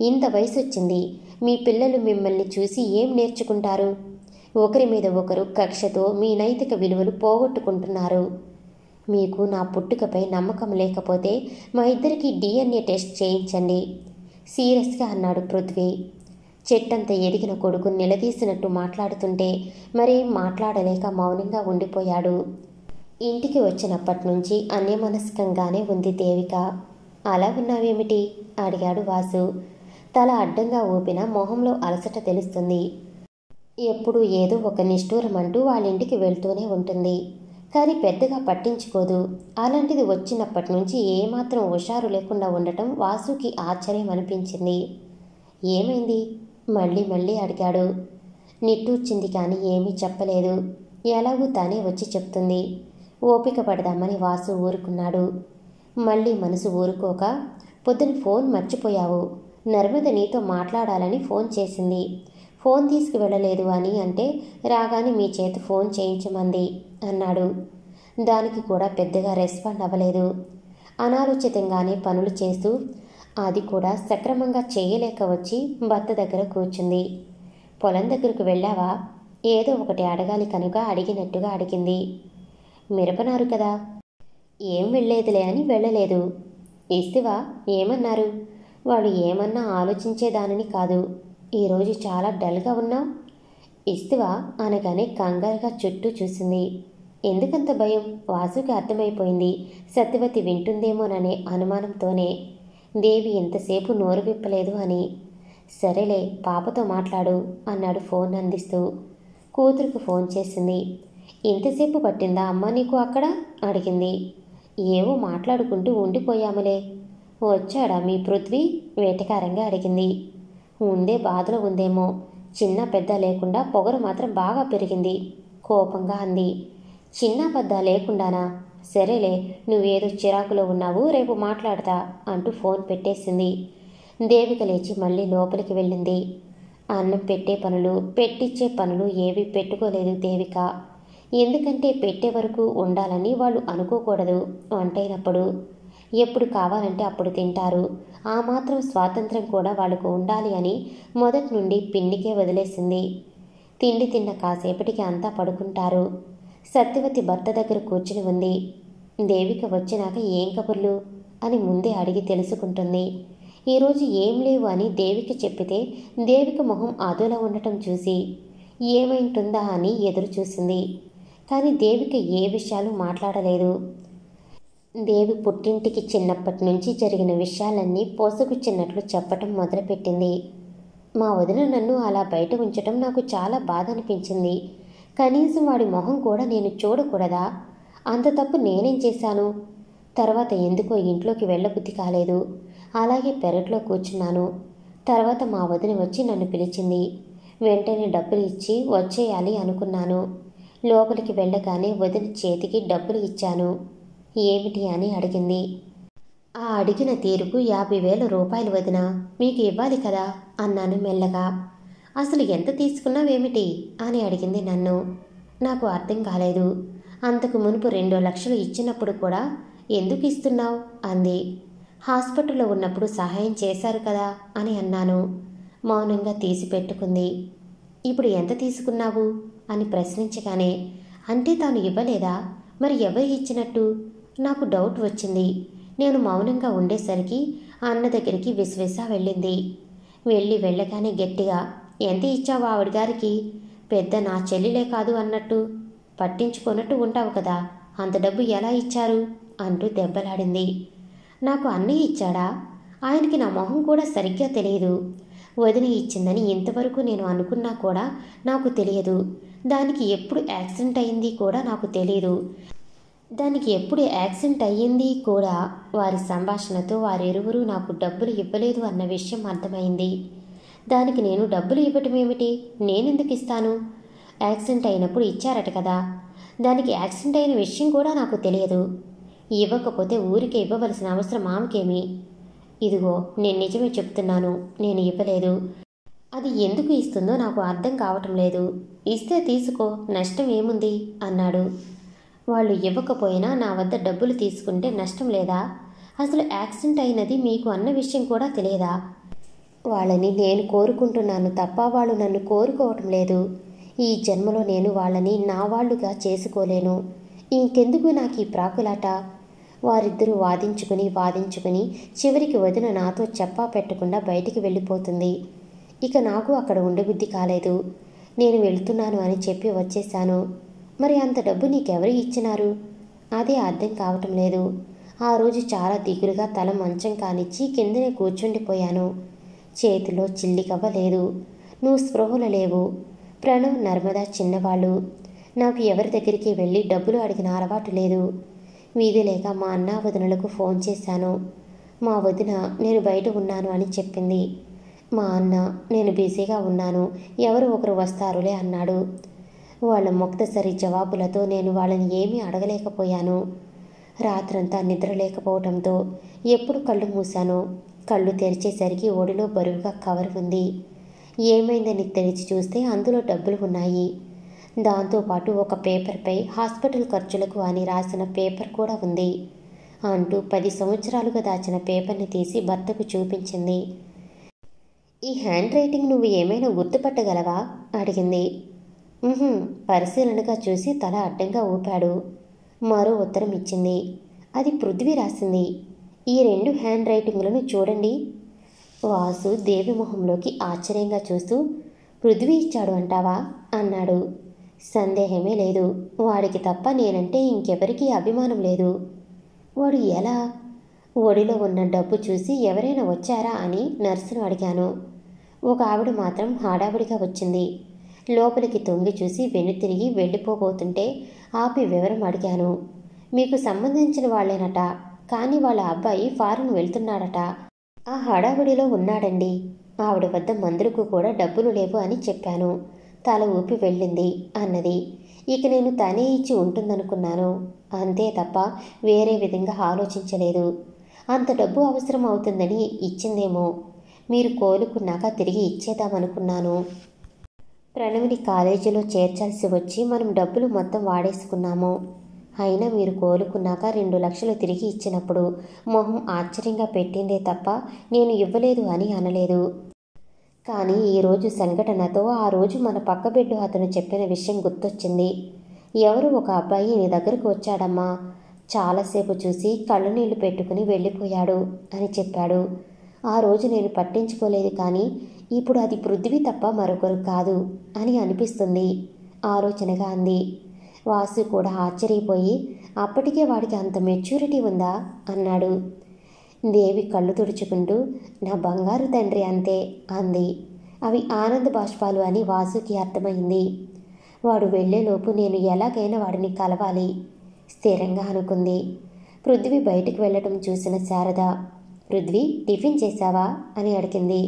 ఇంత వయసు వచ్చింది. మీ పిల్లలు మిమ్మల్ని చూసి ఏం నేర్చుకుంటారు? ఒకరి మీద ఒకరు కక్షతో మీ నైతిక విలువలు పోగొట్టుకుంటున్నారు. మీకు నా పుట్టుకపై నమ్మకం లేకపోతే మా ఇద్దరికి DNA టెస్ట్ చేయించండి, సీరియస్గా అన్నాడు పృథ్వీ. చెట్టంత ఎదిగిన కొడుకు నిలదీసినట్టు మాట్లాడుతుంటే మరేం మాట్లాడలేక మౌనంగా ఉండిపోయాడు. ఇంటికి వచ్చినప్పటి నుంచి అన్యమనస్కంగానే ఉంది దేవిక. అలా ఉన్నావేమిటి అడిగాడు వాసు. తల అడ్డంగా ఊపిన మొహంలో అలసట తెలుస్తుంది. ఎప్పుడు ఏదో ఒక నిష్ఠూరం అంటూ వాళ్ళింటికి వెళ్తూనే ఉంటుంది. కానీ పెద్దగా పట్టించుకోదు. అలాంటిది వచ్చినప్పటి నుంచి ఏమాత్రం హుషారు లేకుండా ఉండటం వాసుకి ఆశ్చర్యం అనిపించింది. ఏమైంది? మళ్ళీ మళ్ళీ అడిగాడు. నిట్టూర్చింది కానీ ఏమీ చెప్పలేదు. ఎలాగూ తానే వచ్చి చెప్తుంది. ఓపిక పడదామని వాసు ఊరుకున్నాడు. మళ్ళీ మనసు ఊరుకోక, పొద్దున ఫోన్ మర్చిపోయావు. నర్మద నీతో మాట్లాడాలని ఫోన్ చేసింది. ఫోన్ తీసుకువెళ్ళలేదు అని అంటే రాగానే మీ చేత ఫోన్ చేయించమంది అన్నాడు. దానికి కూడా పెద్దగా రెస్పాండ్ అవ్వలేదు. అనాలోచితంగానే పనులు చేస్తూ అది కూడా సక్రమంగా చేయలేక వచ్చి భర్త దగ్గర కూర్చుంది. పొలం దగ్గరకు వెళ్ళావా? ఏదో ఒకటి అడగాలి కనుక అడిగినట్టుగా అడిగింది. మిరపనారు కదా. ఏం వెళ్ళలేదులే అని వెళ్ళలేదు. ఇస్తివా? ఏమన్నారు? వాళ్ళు ఏమన్నా ఆలోచించేదానని కాదు. ఈరోజు చాలా డల్గా ఉన్నావు. ఇస్తివా అనగానే కంగారుగా చుట్టూ చూసింది. ఎందుకంత భయం? వాసుకి అర్థమైపోయింది సత్యవతి వింటుందేమోననే అనుమానంతోనే దేవి ఎంతసేపు నోరు విప్పలేదు అని. సరేలే, పాపతో మాట్లాడు అన్నాడు ఫోన్ అందిస్తూ. కూతురుకు ఫోన్ చేసింది. ఇంతసేపు పట్టిందా అమ్మ నీకు అక్కడ అడిగింది. ఏవో మాట్లాడుకుంటూ ఉండిపోయాములే. వచ్చాడా మీ పృథ్వీ? వేటకారంగా అడిగింది. ఉందే బాధలో ఉందేమో. చిన్న పెద్ద లేకుండా పొగరు మాత్రం బాగా పెరిగింది కోపంగా అంది. చిన్న పెద్ద లేకుండానా? సరేలే, నువ్వేదో చిరాకులో ఉన్నావు, రేపు మాట్లాడతా అంటూ ఫోన్ పెట్టేసింది. దేవిక లేచి మళ్ళీ లోపలికి వెళ్ళింది. అన్నం పెట్టే పనులు, పెట్టించే పనులు ఏవి పెట్టుకోలేదు దేవిక. ఎందుకంటే పెట్టే వరకు ఉండాలని వాళ్ళు అనుకోకూడదు. వంటైనప్పుడు ఎప్పుడు కావాలంటే అప్పుడు తింటారు. ఆ మాత్రం స్వాతంత్రం కూడా వాళ్ళకు ఉండాలి అని మొదటి నుండి పిన్నికే వదిలేసింది. తిండి తిన్న కాసేపటికి అంతా పడుకుంటారు. సత్యవతి భర్త దగ్గర కూర్చుని ఉంది. దేవిక వచ్చినాక ఏం కబుర్లు అని ముందే అడిగి తెలుసుకుంటుంది. ఈరోజు ఏం లేవు అని దేవిక చెప్పితే దేవిక మొహం అదోలా ఉండటం చూసి ఏమైంటుందా అని ఎదురు చూసింది. కానీ దేవిక ఏ విషయాలు మాట్లాడలేదు. దేవి పుట్టింటికి చిన్నప్పటి నుంచి జరిగిన విషయాలన్నీ పోసగుచ్చినట్లు చెప్పటం మొదలుపెట్టింది. మా వదిన నన్ను అలా బయట ఉంచటం నాకు చాలా బాధ అనిపించింది. కనీసం వాడి మొహం కూడా నేను చూడకూడదా? అంత తప్పు నేనేం చేశాను? తర్వాత ఎందుకో ఇంట్లోకి వెళ్ళబుద్ధి కాలేదు. అలాగే పెరట్లో కూర్చున్నాను. తర్వాత మా వదిన వచ్చి నన్ను పిలిచింది. వెంటనే డబ్బులు ఇచ్చి వచ్చేయాలి అనుకున్నాను. లోపలికి వెళ్ళగానే వదిన చేతికి డబ్బులు ఇచ్చాను. ఏమిటి అని అడిగింది. ఆ అడిగిన తీరుకు 50,000 రూపాయలు వదినా, మీకు ఇవ్వాలి కదా అన్నాను మెల్లగా. అసలు ఎంత తీసుకున్నావేమిటి అని అడిగింది నన్ను. నాకు అర్థం కాలేదు. అంతకు మునుపు 2 లక్షలు ఇచ్చినప్పుడు కూడా ఎందుకు ఇస్తున్నావు అంది. హాస్పిటల్లో ఉన్నప్పుడు సహాయం చేశారు కదా అని అన్నాను. మౌనంగా తీసి పెట్టుకుంది. ఇప్పుడు ఎంత తీసుకున్నావు అని ప్రశ్నించగానే, అంటే తాను ఇవ్వలేదా? మరి ఎవరు ఇచ్చినట్టు? నాకు డౌట్ వచ్చింది. నేను మౌనంగా ఉండేసరికి అన్న దగ్గరికి విశ్వేస వెళ్ళింది. వెళ్ళగానే గట్టిగా, ఎంత ఇచ్చావు ఆవిడ గారికి? పెద్ద నా చెల్లిలే కాదు అన్నట్టు పట్టించుకున్నట్టు ఉంటావు కదా, అంత డబ్బు ఎలా ఇచ్చారు అంటూ దెబ్బలాడింది. నాకు అన్నయ్య ఇచ్చాడా? ఆయనకి నా మొహం కూడా సరిగ్గా తెలియదు. వదిన ఇచ్చిందని ఇంతవరకు నేను అనుకున్నా కూడా నాకు తెలియదు. దానికి ఎప్పుడు యాక్సిడెంట్ అయింది కూడా నాకు తెలియదు. కూడా వారి సంభాషణతో వారిరువురూ నాకు డబ్బులు ఇవ్వలేదు అన్న విషయం అర్థమైంది. దానికి నేను డబ్బులు ఇవ్వటమేమిటి? నేనెందుకు ఇస్తాను? యాక్సిడెంట్ అయినప్పుడు ఇచ్చారట కదా. దానికి యాక్సిడెంట్ అయిన విషయం కూడా నాకు తెలియదు. ఇవ్వకపోతే ఊరికే ఇవ్వవలసిన అవసరం ఆమెకేమి? ఇదిగో, నేను నిజమే చెప్తున్నాను, నేను ఇవ్వలేదు. అది ఎందుకు ఇస్తుందో నాకు అర్థం కావటం లేదు. ఇస్తే తీసుకో, నష్టం ఏముంది అన్నాడు. వాళ్ళు ఇవ్వకపోయినా నా వద్ద డబ్బులు తీసుకుంటే నష్టం లేదా? అసలు యాక్సిడెంట్ అయినది మీకు అన్న విషయం కూడా తెలియదా? వాళ్ళని నేను కోరుకుంటున్నాను తప్ప వాళ్ళు నన్ను కోరుకోవటం లేదు. ఈ జన్మలో నేను వాళ్ళని నా వాళ్ళుగా చేసుకోలేను. ఇంకెందుకు నాకు ఈ ప్రాకులాట? వారిద్దరూ వాదించుకుని చివరికి వదిన నాతో చెప్పా పెట్టకుండా బయటికి వెళ్ళిపోతుంది. ఇక నాకు అక్కడ ఉండబుద్ధి కాలేదు. నేను వెళ్తున్నాను అని చెప్పి వచ్చేశాను. మరి అంత డబ్బు నీకెవరు ఇచ్చినారు? అదే అర్థం కావటం లేదు. ఆ రోజు చాలా దిగులుగా తల మంచం కానిచ్చి కిందనే కూర్చుండిపోయాను. చేతిలో చిల్లికవ్వ లేదు. నువ్వు స్పృహలో లేవు. ప్రణవ్, నర్మద చిన్నవాళ్ళు. నాకు ఎవరి దగ్గరికి వెళ్ళి డబ్బులు అడిగిన అలవాటు లేదు. వీధి లేక మా అన్న వదినలకు ఫోన్ చేశాను. మా వదిన నేను బయట ఉన్నాను అని చెప్పింది. మా అన్న నేను బిజీగా ఉన్నాను, ఎవరు ఒకరు వస్తారులే అన్నాడు. వాళ్ళ ముక్తసరి జవాబులతో నేను వాళ్ళని ఏమీ అడగలేకపోయాను. రాత్రంతా నిద్ర లేకపోవడంతో ఎప్పుడు కళ్ళు మూశానో కళ్ళు తెరిచేసరికి ఒడిలో బరువుగా కవర్ ఉంది. ఏమైందని తెరిచి చూస్తే అందులో డబ్బులు ఉన్నాయి. దాంతోపాటు ఒక పేపర్పై హాస్పిటల్ ఖర్చులకు అని రాసిన పేపర్ కూడా ఉంది అంటూ 10 సంవత్సరాలుగా దాచిన పేపర్ని తీసి భర్తకు చూపించింది. ఈ హ్యాండ్ రైటింగ్ నువ్వు ఏమైనా గుర్తుపట్టగలవా అడిగింది. పరిశీలనగా చూసి తల అడ్డంగా ఊపాడు. మరో ఉత్తరం ఇచ్చింది. అది పృథ్వీ రాసింది. ఈ 2 హ్యాండ్ రైటింగులను చూడండి. వాసు దేవి మొహంలోకి ఆశ్చర్యంగా చూస్తూ, పృథ్వీ ఇచ్చాడు అంటావా అన్నాడు. సందేహమే లేదు, వాడికి తప్ప నేనంటే ఇంకెవరికీ అభిమానం లేదు. వాడు ఎలా? ఒడిలో ఉన్న డబ్బు చూసి ఎవరైనా వచ్చారా అని నర్సును అడిగాను. ఒక ఆవిడ మాత్రం హడావిడిగా వచ్చింది. లోపలికి తొంగి చూసి వెనుతిరిగి వెళ్ళిపోబోతుంటే ఆపి వివరం అడిగాను. మీకు సంబంధించిన వాళ్ళేనట, కానీ వాళ్ళ అబ్బాయి ఫారెన్ వెళ్తున్నాడట. ఆ హడావిడిలో ఉన్నాడండి. ఆవిడ వద్ద మందులకు కూడా డబ్బులు లేవు అని చెప్పాను. తల ఊపి వెళ్ళింది అన్నది. ఇక నేను తనే ఇచ్చి ఉంటుందనుకున్నాను, అంతే తప్ప వేరే విధంగా ఆలోచించలేదు. అంత డబ్బు అవసరం అవుతుందని ఇచ్చిందేమో. మీరు కోలుకున్నాక తిరిగి ఇచ్చేద్దామనుకున్నాను. ప్రణవ్ని కాలేజీలో చేర్చాల్సి వచ్చి మనం డబ్బులు మొత్తం వాడేసుకున్నాము. అయినా మీరు కోలుకున్నాక 2 లక్షలు తిరిగి ఇచ్చినప్పుడు మొహం ఆశ్చర్యంగా పెట్టిందే తప్ప నేను ఇవ్వలేదు అని అనలేదు. కానీ ఈరోజు సంఘటనతో ఆ రోజు మన పక్క బెడ్డు అతను చెప్పిన విషయం గుర్తొచ్చింది. ఎవరు ఒక అబ్బాయి నీ దగ్గరకు వచ్చాడమ్మా, చాలాసేపు చూసి కళ్ళు నీళ్లు పెట్టుకుని వెళ్ళిపోయాడు అని చెప్పాడు. ఆ రోజు నేను పట్టించుకోలేదు, కానీ ఇప్పుడు అది పృథ్వీ తప్ప మరొకరు కాదు అని అనిపిస్తుంది ఆలోచనగా అంది. వాసు కూడా ఆశ్చర్యపోయి, అప్పటికే వాడికి అంత మెచ్యూరిటీ ఉందా అన్నాడు. దేవి కళ్ళు తుడుచుకుంటూ, నా బంగారు తండ్రి అంతే అంది. అవి ఆనంద బాష్పాలు అని వాసుకి అర్థమైంది. వాడు వెళ్లేలోపు నేను ఎలాగైనా వాడిని కలవాలి స్థిరంగా అనుకుంది. పృథ్వీ బయటికి వెళ్ళటం చూసిన శారద, పృథ్వీ టిఫిన్ చేశావా అని అడిగింది.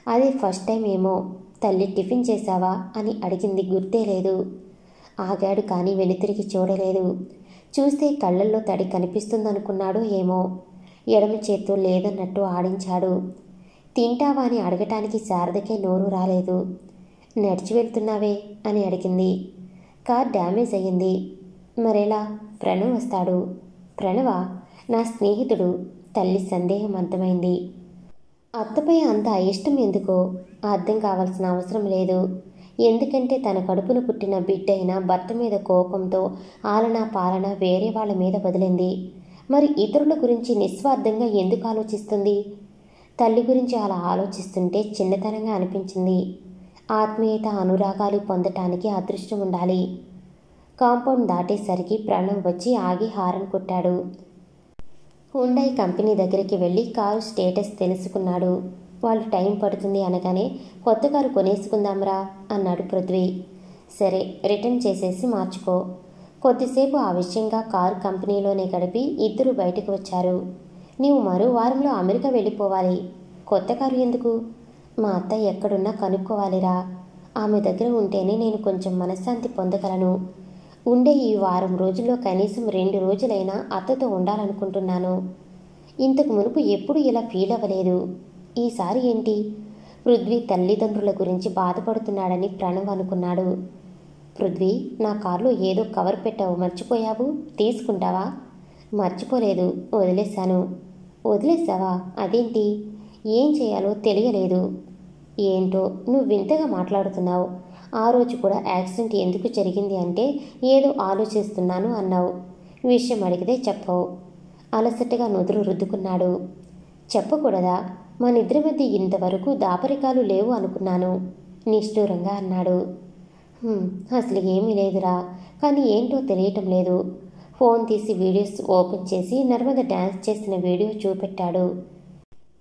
అదే ఫస్ట్ టైం ఏమో. తల్లి టిఫిన్ చేశావా అని అడిగింది, గుర్తే లేదు. ఆగాడు కానీ వెనుతిరిగి చూడలేదు. చూస్తే కళ్ళల్లో తడి కనిపిస్తుందనుకున్నాడో ఏమో. ఎడమ చేత్తో లేదన్నట్టు ఆడించాడు. తింటావా అని అడగటానికి శారదకే నోరు రాలేదు. నడిచి వెళ్తున్నావే అని అడిగింది. కార్ డ్యామేజ్ అయ్యింది. మరెలా? ప్రణవ్ వస్తాడు. ప్రణవా? నా స్నేహితుడు. తల్లి సందేహం అర్థమైంది. అత్తపై అంత అయిష్టం ఎందుకో అర్థం కావాల్సిన అవసరం లేదు. ఎందుకంటే తన కడుపున పుట్టిన బిడ్డైన భర్త మీద కోపంతో ఆలనా పాలన వేరే వాళ్ళ మీద వదిలింది. మరి ఇతరుల గురించి నిస్వార్థంగా ఎందుకు ఆలోచిస్తుంది? తల్లి గురించి అలా ఆలోచిస్తుంటే చిన్నతనంగా అనిపించింది. ఆత్మీయత, అనురాగాలు పొందటానికి అదృష్టం ఉండాలి. కాంపౌండ్ దాటేసరికి ప్రణవ్ వచ్చి ఆగి హారన్ కొట్టాడు. హుండై కంపెనీ దగ్గరికి వెళ్ళి కారు స్టేటస్ తెలుసుకున్నాడు. వాళ్ళు టైం పడుతుంది అనగానే, కొత్త కారు కొనేసుకుందాంరా అన్నాడు పృథ్వీ. సరే, రిటర్న్ చేసేసి మార్చుకో. కొద్దిసేపు ఆ విషయంగా కారు కంపెనీలోనే గడిపి ఇద్దరు బయటకు వచ్చారు. నీవు మరో వారంలో అమెరికా వెళ్ళిపోవాలి. కొత్త కారు ఎందుకు? మా అత్త ఎక్కడున్నా కనుక్కోవాలిరా. ఆమె దగ్గర ఉంటేనే నేను కొంచెం మనశ్శాంతి పొందగలను. ఉండే ఈ వారం రోజుల్లో కనీసం 2 రోజులైనా అత్తతో ఉండాలనుకుంటున్నాను. ఇంతకు మునుపు ఎప్పుడు ఇలా ఫీల్ అవ్వలేదు. ఈసారి ఏంటి? పృథ్వీ తల్లిదండ్రుల గురించి బాధపడుతున్నాడని ప్రణవ్ అనుకున్నాడు. పృథ్వీ, నా కారులో ఏదో కవర్ పెట్టావు, మర్చిపోయావు, తీసుకుంటావా? మర్చిపోలేదు, వదిలేశాను. వదిలేసావా? అదేంటి? ఏం చేయాలో తెలియలేదు. ఏంటో నువ్వు వింతగా మాట్లాడుతున్నావు. ఆ రోజు కూడా యాక్సిడెంట్ ఎందుకు జరిగింది అంటే ఏదో ఆలోచిస్తున్నాను అన్నావు. విషయం అడిగితే చెప్పవు. అలసటగా నుదురు రుద్దుకున్నాడు. చెప్పకూడదా? మనిద్దరి మధ్య ఇంతవరకు దాపరికాలు లేవు అనుకున్నాను నిష్ఠూరంగా అన్నాడు. అసలు ఏమీ లేదురా, కానీ ఏంటో తెలియటం లేదు. ఫోన్ తీసి వీడియోస్ ఓపెన్ చేసి నర్మద డ్యాన్స్ చేసిన వీడియో చూపెట్టాడు.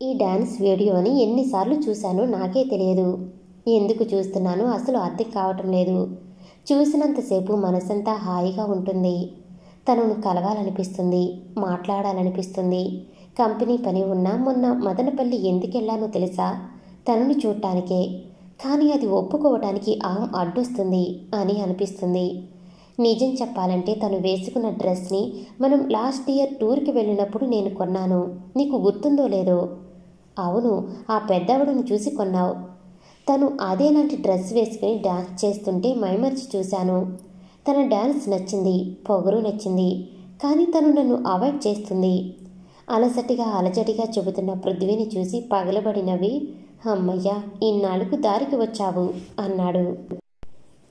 ఈ డ్యాన్స్ వీడియోని ఎన్నిసార్లు చూశానో నాకే తెలియదు. ఎందుకు చూస్తున్నానో అసలు అర్థం కావటం లేదు. చూసినంతసేపు మనసంతా హాయిగా ఉంటుంది. తనను కలవాలనిపిస్తుంది, మాట్లాడాలనిపిస్తుంది. కంపెనీ పని ఉన్నా మొన్న మదనపల్లి ఎందుకెళ్లానో తెలుసా? తనని చూడటానికే. కానీ అది ఒప్పుకోవటానికి అహం అడ్డొస్తుంది అని అనిపిస్తుంది. నిజం చెప్పాలంటే తను వేసుకున్న డ్రెస్ని మనం లాస్ట్ ఇయర్ టూర్కి వెళ్ళినప్పుడు నేను కొన్నాను. నీకు గుర్తుందో లేదో? అవును, ఆ పెద్దవడను చూసి కొన్నావు. తను అదేలాంటి డ్రెస్ వేసుకుని డాన్స్ చేస్తుంటే మైమర్చి చూశాను. తన డాన్స్ నచ్చింది, పొగరు నచ్చింది. కానీ తను నన్ను అవాయిడ్ చేస్తుంది. అలసటిగా అలజడిగా చెబుతున్న పృథ్వీని చూసి పగలబడి నవ్వి, అమ్మయ్య, ఇన్నాళ్ళకు దారికి వచ్చావు అన్నాడు.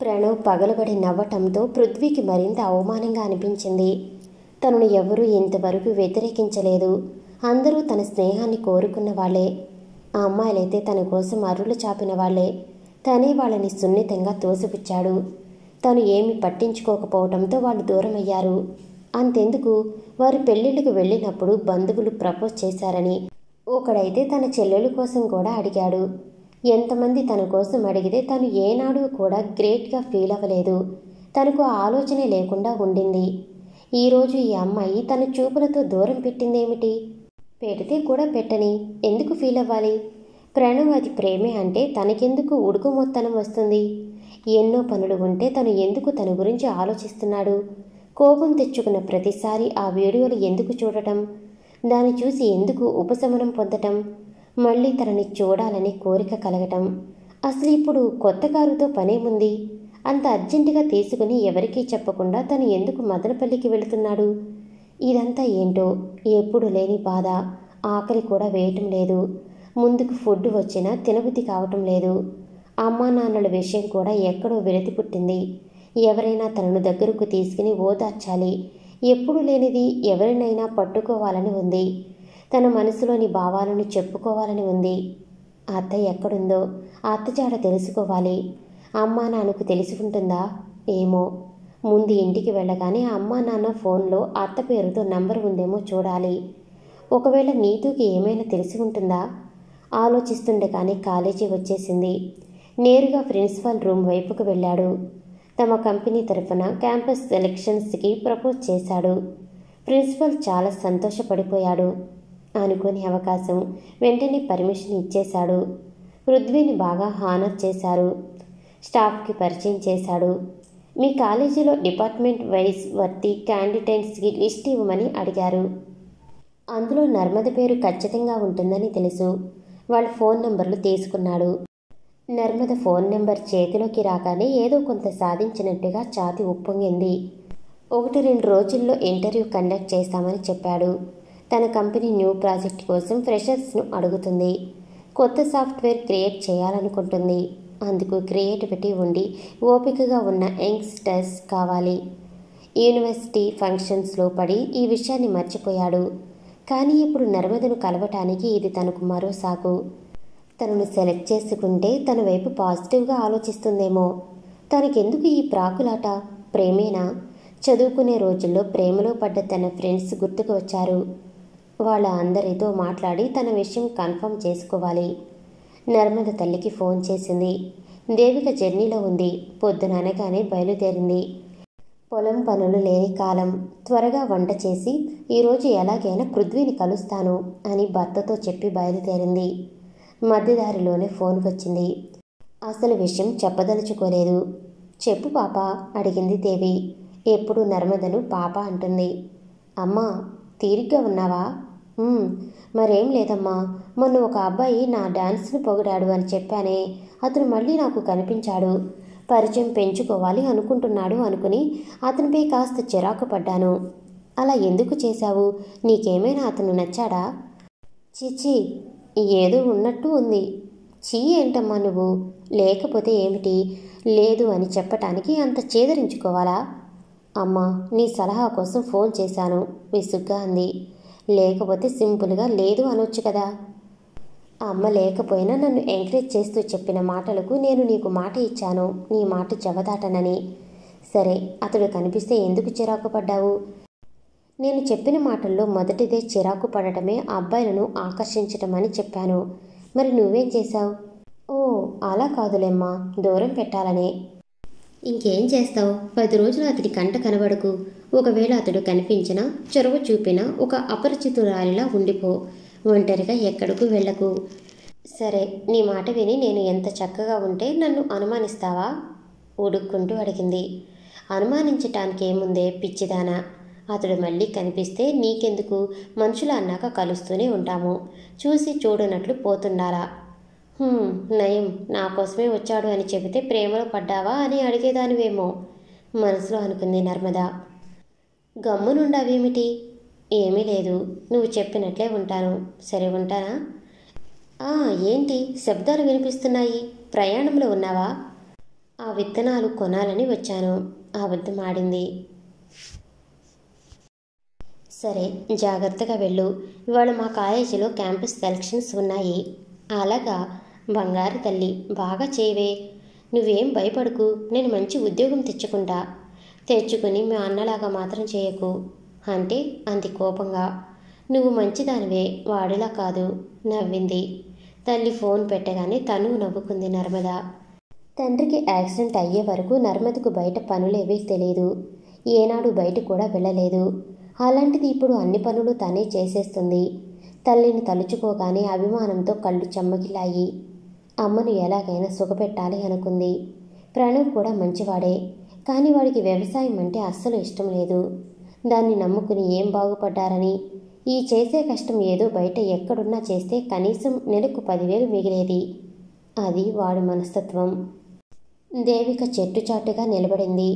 ప్రణవ్ పగలబడి నవ్వటంతో పృథ్వీకి మరింత అవమానంగా అనిపించింది. తనను ఎవరూ ఇంతవరకు వ్యతిరేకించలేదు. అందరూ తన స్నేహాన్ని కోరుకున్న వాళ్లే. ఆ అమ్మాయిలైతే తన కోసం అరులు చాపిన వాళ్లే. తనే వాళ్ళని సున్నితంగా తోసిపుచ్చాడు. తను ఏమీ పట్టించుకోకపోవటంతో వాళ్ళు దూరమయ్యారు. అంతెందుకు, వారి పెళ్లిళ్లకు వెళ్ళినప్పుడు బంధువులు ప్రపోజ్ చేశారని ఒకడైతే తన చెల్లెలు కోసం కూడా అడిగాడు. ఎంతమంది తన కోసం అడిగితే తను ఏనాడు కూడా గ్రేట్గా ఫీల్ అవ్వలేదు. తనకు ఆలోచనే లేకుండా ఉండింది. ఈరోజు ఈ అమ్మాయి తన చూపులతో దూరం పెట్టిందేమిటి? పెడితే కూడా పెట్టని ఎందుకు ఫీల్ అవ్వాలి? ప్రణవ్ అది ప్రేమే అంటే తనకెందుకు ఉడుకుమొత్తనం వస్తుంది? ఎన్నో పనులు ఉంటే తను ఎందుకు తన గురించి ఆలోచిస్తున్నాడు? కోపం తెచ్చుకున్న ప్రతిసారి ఆ వీడియోలు ఎందుకు చూడటం? దాన్ని చూసి ఎందుకు ఉపశమనం పొందటం? మళ్ళీ తనని చూడాలని కోరిక కలగటం? అసలు ఇప్పుడు కొత్త కారుతో పనేముంది? అంత అర్జెంటుగా తీసుకుని ఎవరికీ చెప్పకుండా తను ఎందుకు మదనపల్లికి వెళుతున్నాడు? ఇదంతా ఏంటో, ఎప్పుడు లేని బాధ. ఆకలి కూడా వేయటం లేదు. ముందుకు ఫుడ్ వచ్చినా తినబుద్ధి కావటం లేదు. అమ్మా నాన్నల విషయం కూడా ఎక్కడో వెలితి పుట్టింది. ఎవరైనా తనను దగ్గరకు తీసుకుని ఓదార్చాలి. ఎప్పుడు లేనిది ఎవరినైనా పట్టుకోవాలని ఉంది. తన మనసులోని భావాలను చెప్పుకోవాలని ఉంది. అత్త ఎక్కడుందో అత్త జాడ తెలుసుకోవాలి. అమ్మా నాన్నకు తెలిసి ఉంటుందా ఏమో. ముందు ఇంటికి వెళ్ళగానే అమ్మా నాన్న ఫోన్లో అత్త పేరుతో నంబర్ ఉందేమో చూడాలి. ఒకవేళ నీతుకి ఏమైనా తెలిసి ఉంటుందా? ఆలోచిస్తుండగానే కాలేజీ వచ్చేసింది. నేరుగా ప్రిన్సిపాల్ రూమ్ వైపుకు వెళ్ళాడు. తమ కంపెనీ తరఫున క్యాంపస్ సెలక్షన్స్కి ప్రపోజ్ చేశాడు. ప్రిన్సిపల్ చాలా సంతోషపడిపోయాడు. అనుకోని అవకాశం, వెంటనే పర్మిషన్ ఇచ్చేశాడు. పృథ్వీని బాగా హానర్ చేశారు. స్టాఫ్కి పరిచయం చేశాడు. మీ కాలేజీలో డిపార్ట్మెంట్ వైజ్ వర్తి క్యాండిడేట్స్కి లిస్ట్ ఇవ్వమని అడిగారు. అందులో నర్మద పేరు ఖచ్చితంగా ఉంటుందని తెలుసు. వాళ్ళ ఫోన్ నంబర్లు తీసుకున్నాడు. నర్మద ఫోన్ నెంబర్ చేతిలోకి రాగానే ఏదో కొంత సాధించినట్టుగా ఛాతి ఉప్పొంగింది. 1-2 రోజుల్లో ఇంటర్వ్యూ కండక్ట్ చేస్తామని చెప్పాడు. తన కంపెనీ న్యూ ప్రాజెక్ట్ కోసం ఫ్రెషర్స్ను అడుగుతుంది. కొత్త సాఫ్ట్వేర్ క్రియేట్ చేయాలనుకుంటుంది. అందుకు క్రియేటివిటీ ఉండి ఓపికగా ఉన్న యంగ్స్టర్స్ కావాలి. యూనివర్సిటీ ఫంక్షన్స్లో పడి ఈ విషయాన్ని మర్చిపోయాడు. కానీ ఇప్పుడు నర్మదను కలవటానికి ఇది తనకు మరో సాకు. తనను సెలెక్ట్ చేసుకుంటే తన వైపు పాజిటివ్గా ఆలోచిస్తుందేమో. తనకెందుకు ఈ ప్రాకులాట? ప్రేమేనా? చదువుకునే రోజుల్లో ప్రేమలో పడ్డ తన ఫ్రెండ్స్ గుర్తుకు వచ్చారు. వాళ్ళ అందరితో మాట్లాడి తన విషయం కన్ఫర్మ్ చేసుకోవాలి. నర్మద తల్లికి ఫోన్ చేసింది. దేవిక జర్నీలో ఉంది. పొద్దుననగానే బయలుదేరింది. పొలం పనులు లేని కాలం. త్వరగా వంట చేసి ఈరోజు ఎలాగైనా పృథ్వీని కలుస్తాను అని భర్తతో చెప్పి బయలుదేరింది. మధ్యదారిలోనే ఫోన్ వచ్చింది. అసలు విషయం చెప్పదలుచుకోలేదు. చెప్పు పాప అడిగింది దేవి. ఎప్పుడు నర్మదను పాప అంటుంది. అమ్మా, తీరిగ్గా ఉన్నావా? మరేం లేదమ్మా. మొన్న ఒక అబ్బాయి నా డాన్స్ను పొగిడాడు అని చెప్పానే, అతను మళ్ళీ నాకు కనిపించాడు. పరిచయం పెంచుకోవాలి అనుకుంటున్నాడు అనుకుని అతనిపై కాస్త చిరాకు పడ్డాను. అలా ఎందుకు చేశావు? నీకేమైనా అతను నచ్చాడా? చిచి, ఏదో ఉన్నట్టు ఉంది. చీ ఏంటమ్మా నువ్వు? లేకపోతే ఏమిటి? లేదు అని చెప్పటానికి అంత చేదరించుకోవాలా? అమ్మా, నీ సలహా కోసం ఫోన్ చేశాను విసుగ్గా అంది. లేకపోతే సింపుల్గా లేదు అనొచ్చు కదా. అమ్మ లేకపోయినా నన్ను ఎంకరేజ్ చేస్తూ చెప్పిన మాటలకు నేను నీకు మాట ఇచ్చాను, నీ మాట జవదాటనని. సరే, అతడు కనిపిస్తే ఎందుకు చిరాకు పడ్డావు? నేను చెప్పిన మాటల్లో మొదటిదే చిరాకు పడటమే అబ్బాయిలను ఆకర్షించటమని చెప్పాను. మరి నువ్వేం చేశావు? ఓ అలా కాదులేమ్మా, దూరం పెట్టాలనే. ఇంకేం చేస్తావు, 10 రోజులు అతడి కంట కనబడకు. ఒకవేళ అతడు కనిపించినా, చొరవ చూపినా ఒక అపరిచితురాలిలా ఉండిపో. ఒంటరిగా ఎక్కడకు వెళ్ళకు. సరే, నీ మాట విని నేను ఎంత చక్కగా ఉంటే నన్ను అనుమానిస్తావా? ఉడుక్కుంటూ అడిగింది. అనుమానించటానికేముందే పిచ్చిదానా. అతడు మళ్ళీ కనిపిస్తే నీకెందుకు, మనుషులు అన్నాక కలుస్తూనే ఉంటాము. చూసి చూడనట్లు పోతుండాలా. నయం, నా కోసమే వచ్చాడు అని చెబితే ప్రేమలో పడ్డావా అని అడిగేదానివేమో మనసులో అనుకుంది నర్మద. గమ్మునుండావేమిటి? ఏమీ లేదు, నువ్వు చెప్పినట్లే ఉంటాను. సరే, ఉంటానా? ఏంటి శబ్దాలు వినిపిస్తున్నాయి? ప్రయాణంలో ఉన్నావా? ఆ విత్తనాలు కొనాలని వచ్చాను. అబద్ధం ఆడింది. సరే, జాగ్రత్తగా వెళ్ళు. ఇవాళ మా కాలేజీలో క్యాంపస్ సెలక్షన్స్ ఉన్నాయి. అలాగా? బంగారు తల్లి, బాగా చేయవే. నువ్వేం భయపడకు, నేను మంచి ఉద్యోగం తెచ్చుకుంటా. తెచ్చుకుని మీ అన్నలాగా మాత్రం చేయకు అంటే అంది కోపంగా. నువ్వు మంచిదానివే, వాడిలా కాదు నవ్వింది. తల్లి ఫోన్ పెట్టగానే తను నవ్వుకుంది నర్మద. తండ్రికి యాక్సిడెంట్ అయ్యే వరకు నర్మదకు బయట పనులేవీ తెలియదు. ఏనాడు బయట కూడా వెళ్ళలేదు. అలాంటిది ఇప్పుడు అన్ని పనులు తనే చేసేస్తుంది. తల్లిని తలుచుకోగానే అభిమానంతో కళ్ళు చెమ్మగిల్లాయి. అమ్మను ఎలాగైనా సుఖపెట్టాలి అనుకుంది. ప్రణవ్ కూడా మంచివాడే, కానీ వాడికి వ్యవసాయం అంటే అస్సలు ఇష్టం లేదు. దాన్ని నమ్ముకుని ఏం బాగుపడ్డారని. ఈ చేసే కష్టం ఏదో బయట ఎక్కడున్నా చేస్తే కనీసం నెలకు 10,000 మిగిలేది. అది వాడి మనస్తత్వం. దేవిక చెట్టుచాటుగా నిలబడింది.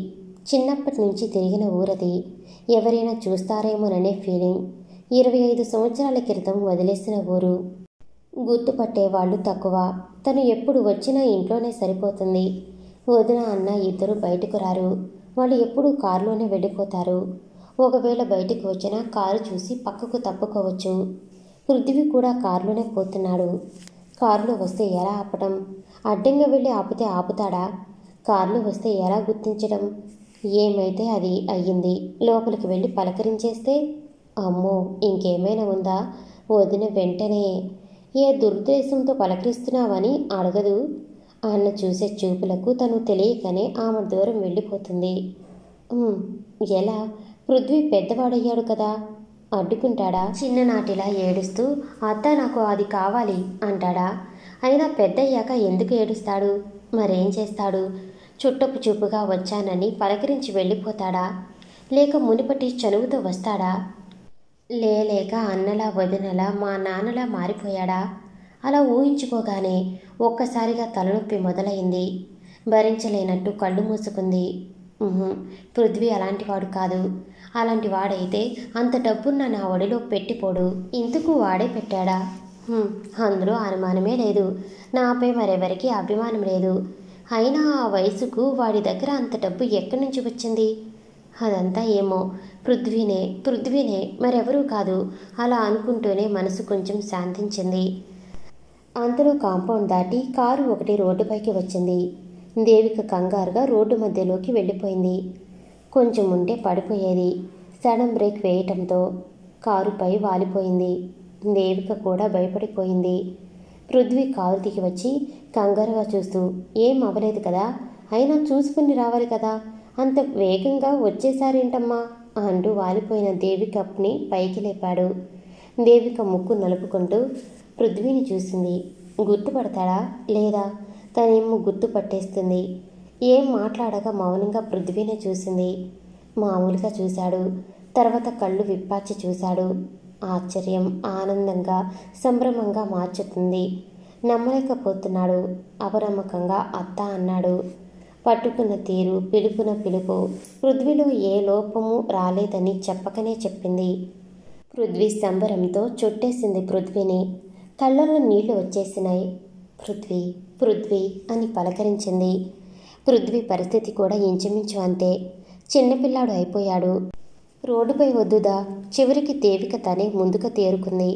చిన్నప్పటి నుంచి తిరిగిన ఊరది. ఎవరైనా చూస్తారేమోననే ఫీలింగ్. 25 సంవత్సరాల క్రితం వదిలేసిన ఊరు. గుర్తుపట్టేవాళ్ళు తక్కువ. తను ఎప్పుడు వచ్చినా ఇంట్లోనే సరిపోతుంది. వదిన అన్న ఇద్దరు బయటకు రారు. వాళ్ళు ఎప్పుడూ కారులోనే వెళ్ళిపోతారు. ఒకవేళ బయటికి వచ్చినా కారు చూసి పక్కకు తప్పుకోవచ్చు. పృథ్వీ కూడా కారులోనే పోతున్నాడు. కారులో వస్తే ఎలా ఆపటం? అడ్డంగా వెళ్ళి ఆపితే ఆపుతాడా? కారులో వస్తే ఎలా గుర్తించడం? ఏమైతే అది అయ్యింది. లోపలికి వెళ్ళి పలకరించేస్తే? అమ్మో, ఇంకేమైనా ఉందా? వదిన వెంటనే ఏ దురుద్దేశంతో పలకరిస్తున్నావని అడగదు. అన్న చూసే చూపులకు తను తెలియకనే ఆమె దూరం వెళ్ళిపోతుంది. ఎలా? పృథ్వీ పెద్దవాడయ్యాడు కదా, అడ్డుకుంటాడా? చిన్ననాటిలా ఏడుస్తూ అత్త నాకు అది కావాలి అంటాడా? అయినా పెద్దయ్యాక ఎందుకు ఏడుస్తాడు? మరేం చేస్తాడు? చుట్టపు చూపుగా వచ్చానని పలకరించి వెళ్ళిపోతాడా? లేక మునిపటి చనువుతో వస్తాడా? లేక అన్నలా వదినలా మా నాన్నలా మారిపోయాడా? అలా ఊహించుకోగానే ఒక్కసారిగా తలనొప్పి మొదలైంది. భరించలేనట్టు కళ్ళు మూసుకుంది. పృథ్వీ అలాంటివాడు కాదు. అలాంటి వాడైతే అంత డబ్బున్న నా ఒడిలో పెట్టిపోడు. ఇందుకు వాడే పెట్టాడా? అందులో అనుమానమే లేదు. నాపై మరెవరికి అభిమానం లేదు. అయినా ఆ వయసుకు వాడి దగ్గర అంత డబ్బు ఎక్కడి నుంచి వచ్చింది? అదంతా ఏమో పృథ్వీనే, మరెవరూ కాదు. అలా అనుకుంటూనే మనసు కొంచెం శాంతించింది. అంతలో కాంపౌండ్ దాటి కారు ఒకటి రోడ్డుపైకి వచ్చింది. దేవిక కంగారుగా రోడ్డు మధ్యలోకి వెళ్ళిపోయింది. కొంచెం ఉంటే పడిపోయేది. సడన్ బ్రేక్ వేయటంతో కారుపై వాలిపోయింది. దేవిక కూడా భయపడిపోయింది. పృథ్వీ కారు దిగి వచ్చి కంగారుగా చూస్తూ, ఏం అవ్వలేదు కదా, అయినా చూసుకుని రావాలి కదా, అంత వేగంగా వచ్చేసారేంటమ్మా అంటూ వాలిపోయిన దేవికని పైకి లేపాడు. దేవిక ముక్కు నలుపుకుంటూ పృథ్వీని చూసింది. గుర్తుపడతాడా లేదా? తనేమో గుర్తుపట్టేస్తుంది. ఏం మాట్లాడక మౌనంగా పృథ్వీని చూసింది. మామూలుగా చూశాడు. తర్వాత కళ్ళు విప్పాచి చూశాడు. ఆశ్చర్యం ఆనందంగా సంభ్రమంగా మార్చుతుంది. నమ్మలేకపోతున్నాడు. అపనమ్మకంగా అత్త అన్నాడు. పట్టుకున్న తీరు, పిలుపున పిలుపు. పృథ్వీలో ఏ లోపము రాలేదని చెప్పకనే చెప్పింది. పృథ్వీ సంబరంతో చుట్టేసింది పృథ్వీని. కళ్ళలో నీళ్లు వచ్చేసినాయి. పృథ్వీ పృథ్వీ అని పలకరించింది. పృథ్వీ పరిస్థితి కూడా ఇంచుమించు అంతే. చిన్నపిల్లాడు అయిపోయాడు. రోడ్డుపై వద్దుదా. చివరికి దేవిక తనే ముందుకు తేరుకుంది.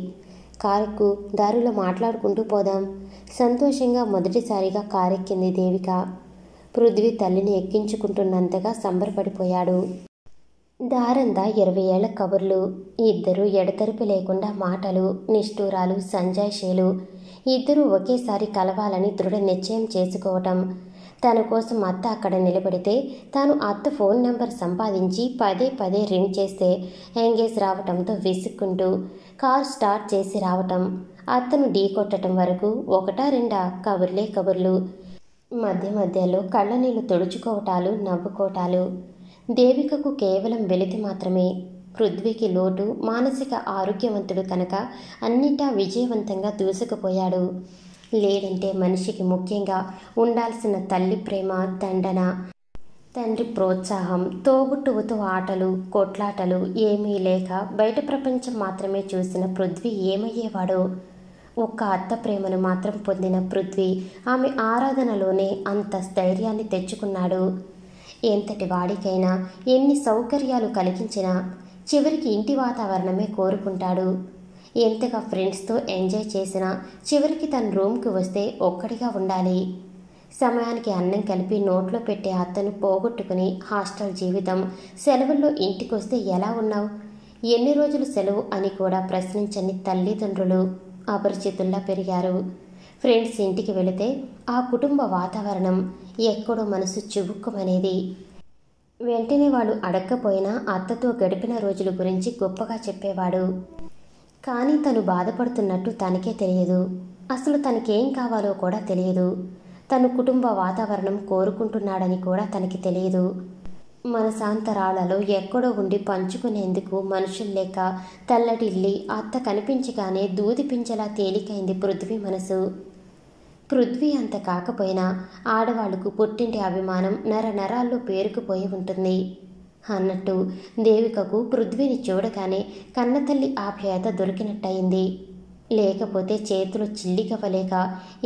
కారెక్కు, దారిలో మాట్లాడుకుంటూ పోదాం. సంతోషంగా మొదటిసారిగా కారెక్కింది దేవిక. పృథ్వీ తల్లిని ఎక్కించుకుంటున్నంతగా సంబరపడిపోయాడు. దారంతా 20 ఏళ్ల కబుర్లు. ఇద్దరూ ఎడతెరిపి లేకుండా మాటలు, నిష్ఠూరాలు, సంజాయిషీలు. ఇద్దరూ ఒకేసారి కలవాలని దృఢ నిశ్చయం చేసుకోవటం. తన కోసం అత్త అక్కడ నిలబడితే తాను అత్త ఫోన్ నెంబర్ సంపాదించి పదే పదే రింగ్ చేస్తే ఎంగేజ్ రావటంతో విసుక్కుంటూ కార్ స్టార్ట్ చేసి రావటం, అత్తను ఢీకొట్టడం వరకు ఒకటా రెండా కబుర్లే కబుర్లు. మధ్య మధ్యలో కళ్ళనీళ్లు తుడుచుకోవటాలు, నవ్వుకోవటాలు. దేవికకు కేవలం వెలితి మాత్రమే. పృథ్వీకి లోటు, మానసిక ఆరోగ్యవంతుడు కనుక అన్నిటా విజయవంతంగా దూసుకుపోయాడు. లేదంటే మనిషికి ముఖ్యంగా ఉండాల్సిన తల్లి ప్రేమ, దండన, తండ్రి ప్రోత్సాహం, తోబుట్టువుతో ఆటలు, కొట్లాటలు ఏమీ లేక బయట ప్రపంచం మాత్రమే చూసిన పృథ్వీ ఏమయ్యేవాడో. ఒక్క అత్త ప్రేమను మాత్రం పొందిన పృథ్వీ ఆమె ఆరాధనలోనే అంత స్థైర్యాన్ని తెచ్చుకున్నాడు. ఎంతటి వాడికైనా ఎన్ని సౌకర్యాలు కలిగించినా చివరికి ఇంటి వాతావరణమే కోరుకుంటాడు. ఎంతగా ఫ్రెండ్స్తో ఎంజాయ్ చేసినా చివరికి తన రూమ్కి వస్తే ఒక్కడిగా ఉండాలి. సమయానికి అన్నం కలిపి నోట్లో పెట్టే అత్తను పోగొట్టుకుని హాస్టల్ జీవితం, సెలవుల్లో ఇంటికొస్తే ఎలా ఉన్నావు, ఎన్ని రోజులు సెలవు అని కూడా ప్రశ్నించని తల్లిదండ్రులు అపరిచితుల్లా పెరిగారు. ఫ్రెండ్స్ ఇంటికి వెళితే ఆ కుటుంబ వాతావరణం ఎక్కడో మనసు చివుక్కుమనేది. వెంటనే వాళ్ళు అడక్కపోయినా అత్తతో గడిపిన రోజుల గురించి గొప్పగా చెప్పేవాడు. కానీ తను బాధపడుతున్నట్టు తనకే తెలియదు. అసలు తనకేం కావాలో కూడా తెలియదు. తను కుటుంబ వాతావరణం కోరుకుంటున్నాడని కూడా తనకి తెలియదు. మనసాంతరాలలో ఎక్కడో ఉండి పంచుకునేందుకు మనుషులు లేక తల్లడిల్లి అత్త కనిపించగానే దూది పింజలా తేలికైంది పృథ్వీ మనసు. పృథ్వీ అంత కాకపోయినా ఆడవాళ్లకు పుట్టింటి అభిమానం నరనరాల్లో పేరుకుపోయి ఉంటుంది. అన్నట్టు దేవికకు పృథ్వీని చూడగానే కన్నతల్లి ఆప్యాయత దొరికినట్టయింది. లేకపోతే చేతులు చిల్లికవలేక,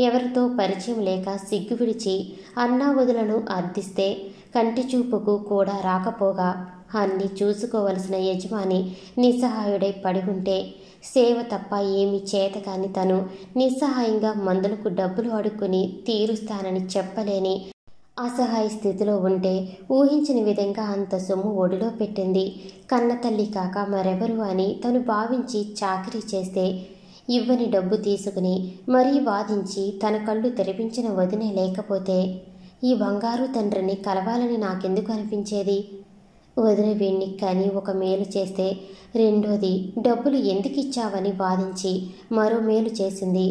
ఎవరితో పరిచయం లేక సిగ్గు విడిచి అన్నావదులను అర్థిస్తే కంటి చూపుకు కూడా రాకపోగా అన్నీ చూసుకోవలసిన యజమాని నిస్సహాయుడై పడి ఉంటే సేవ తప్ప ఏమీ చేతకాని తను నిస్సహాయంగా మందులకు డబ్బులు అడుక్కుని తీరుస్తానని చెప్పలేని అసహాయ స్థితిలో ఉంటే ఊహించని విధంగా అంత సొమ్ము ఒడిలో పెట్టింది కన్నతల్లి కాక మరెవరు అని తను భావించి చాకరీ చేస్తే ఇవ్వని డబ్బు తీసుకుని మరీ వాదించి తన కళ్ళు తెరిపించిన వదినే లేకపోతే ఈ బంగారు తండ్రిని కలవాలని నాకెందుకు అనిపించేది? వదిన వీణ్ణి కని ఒక మేలు చేస్తే రెండోది డబ్బులు ఎందుకు ఇచ్చావని వాదించి మరో మేలు చేసింది.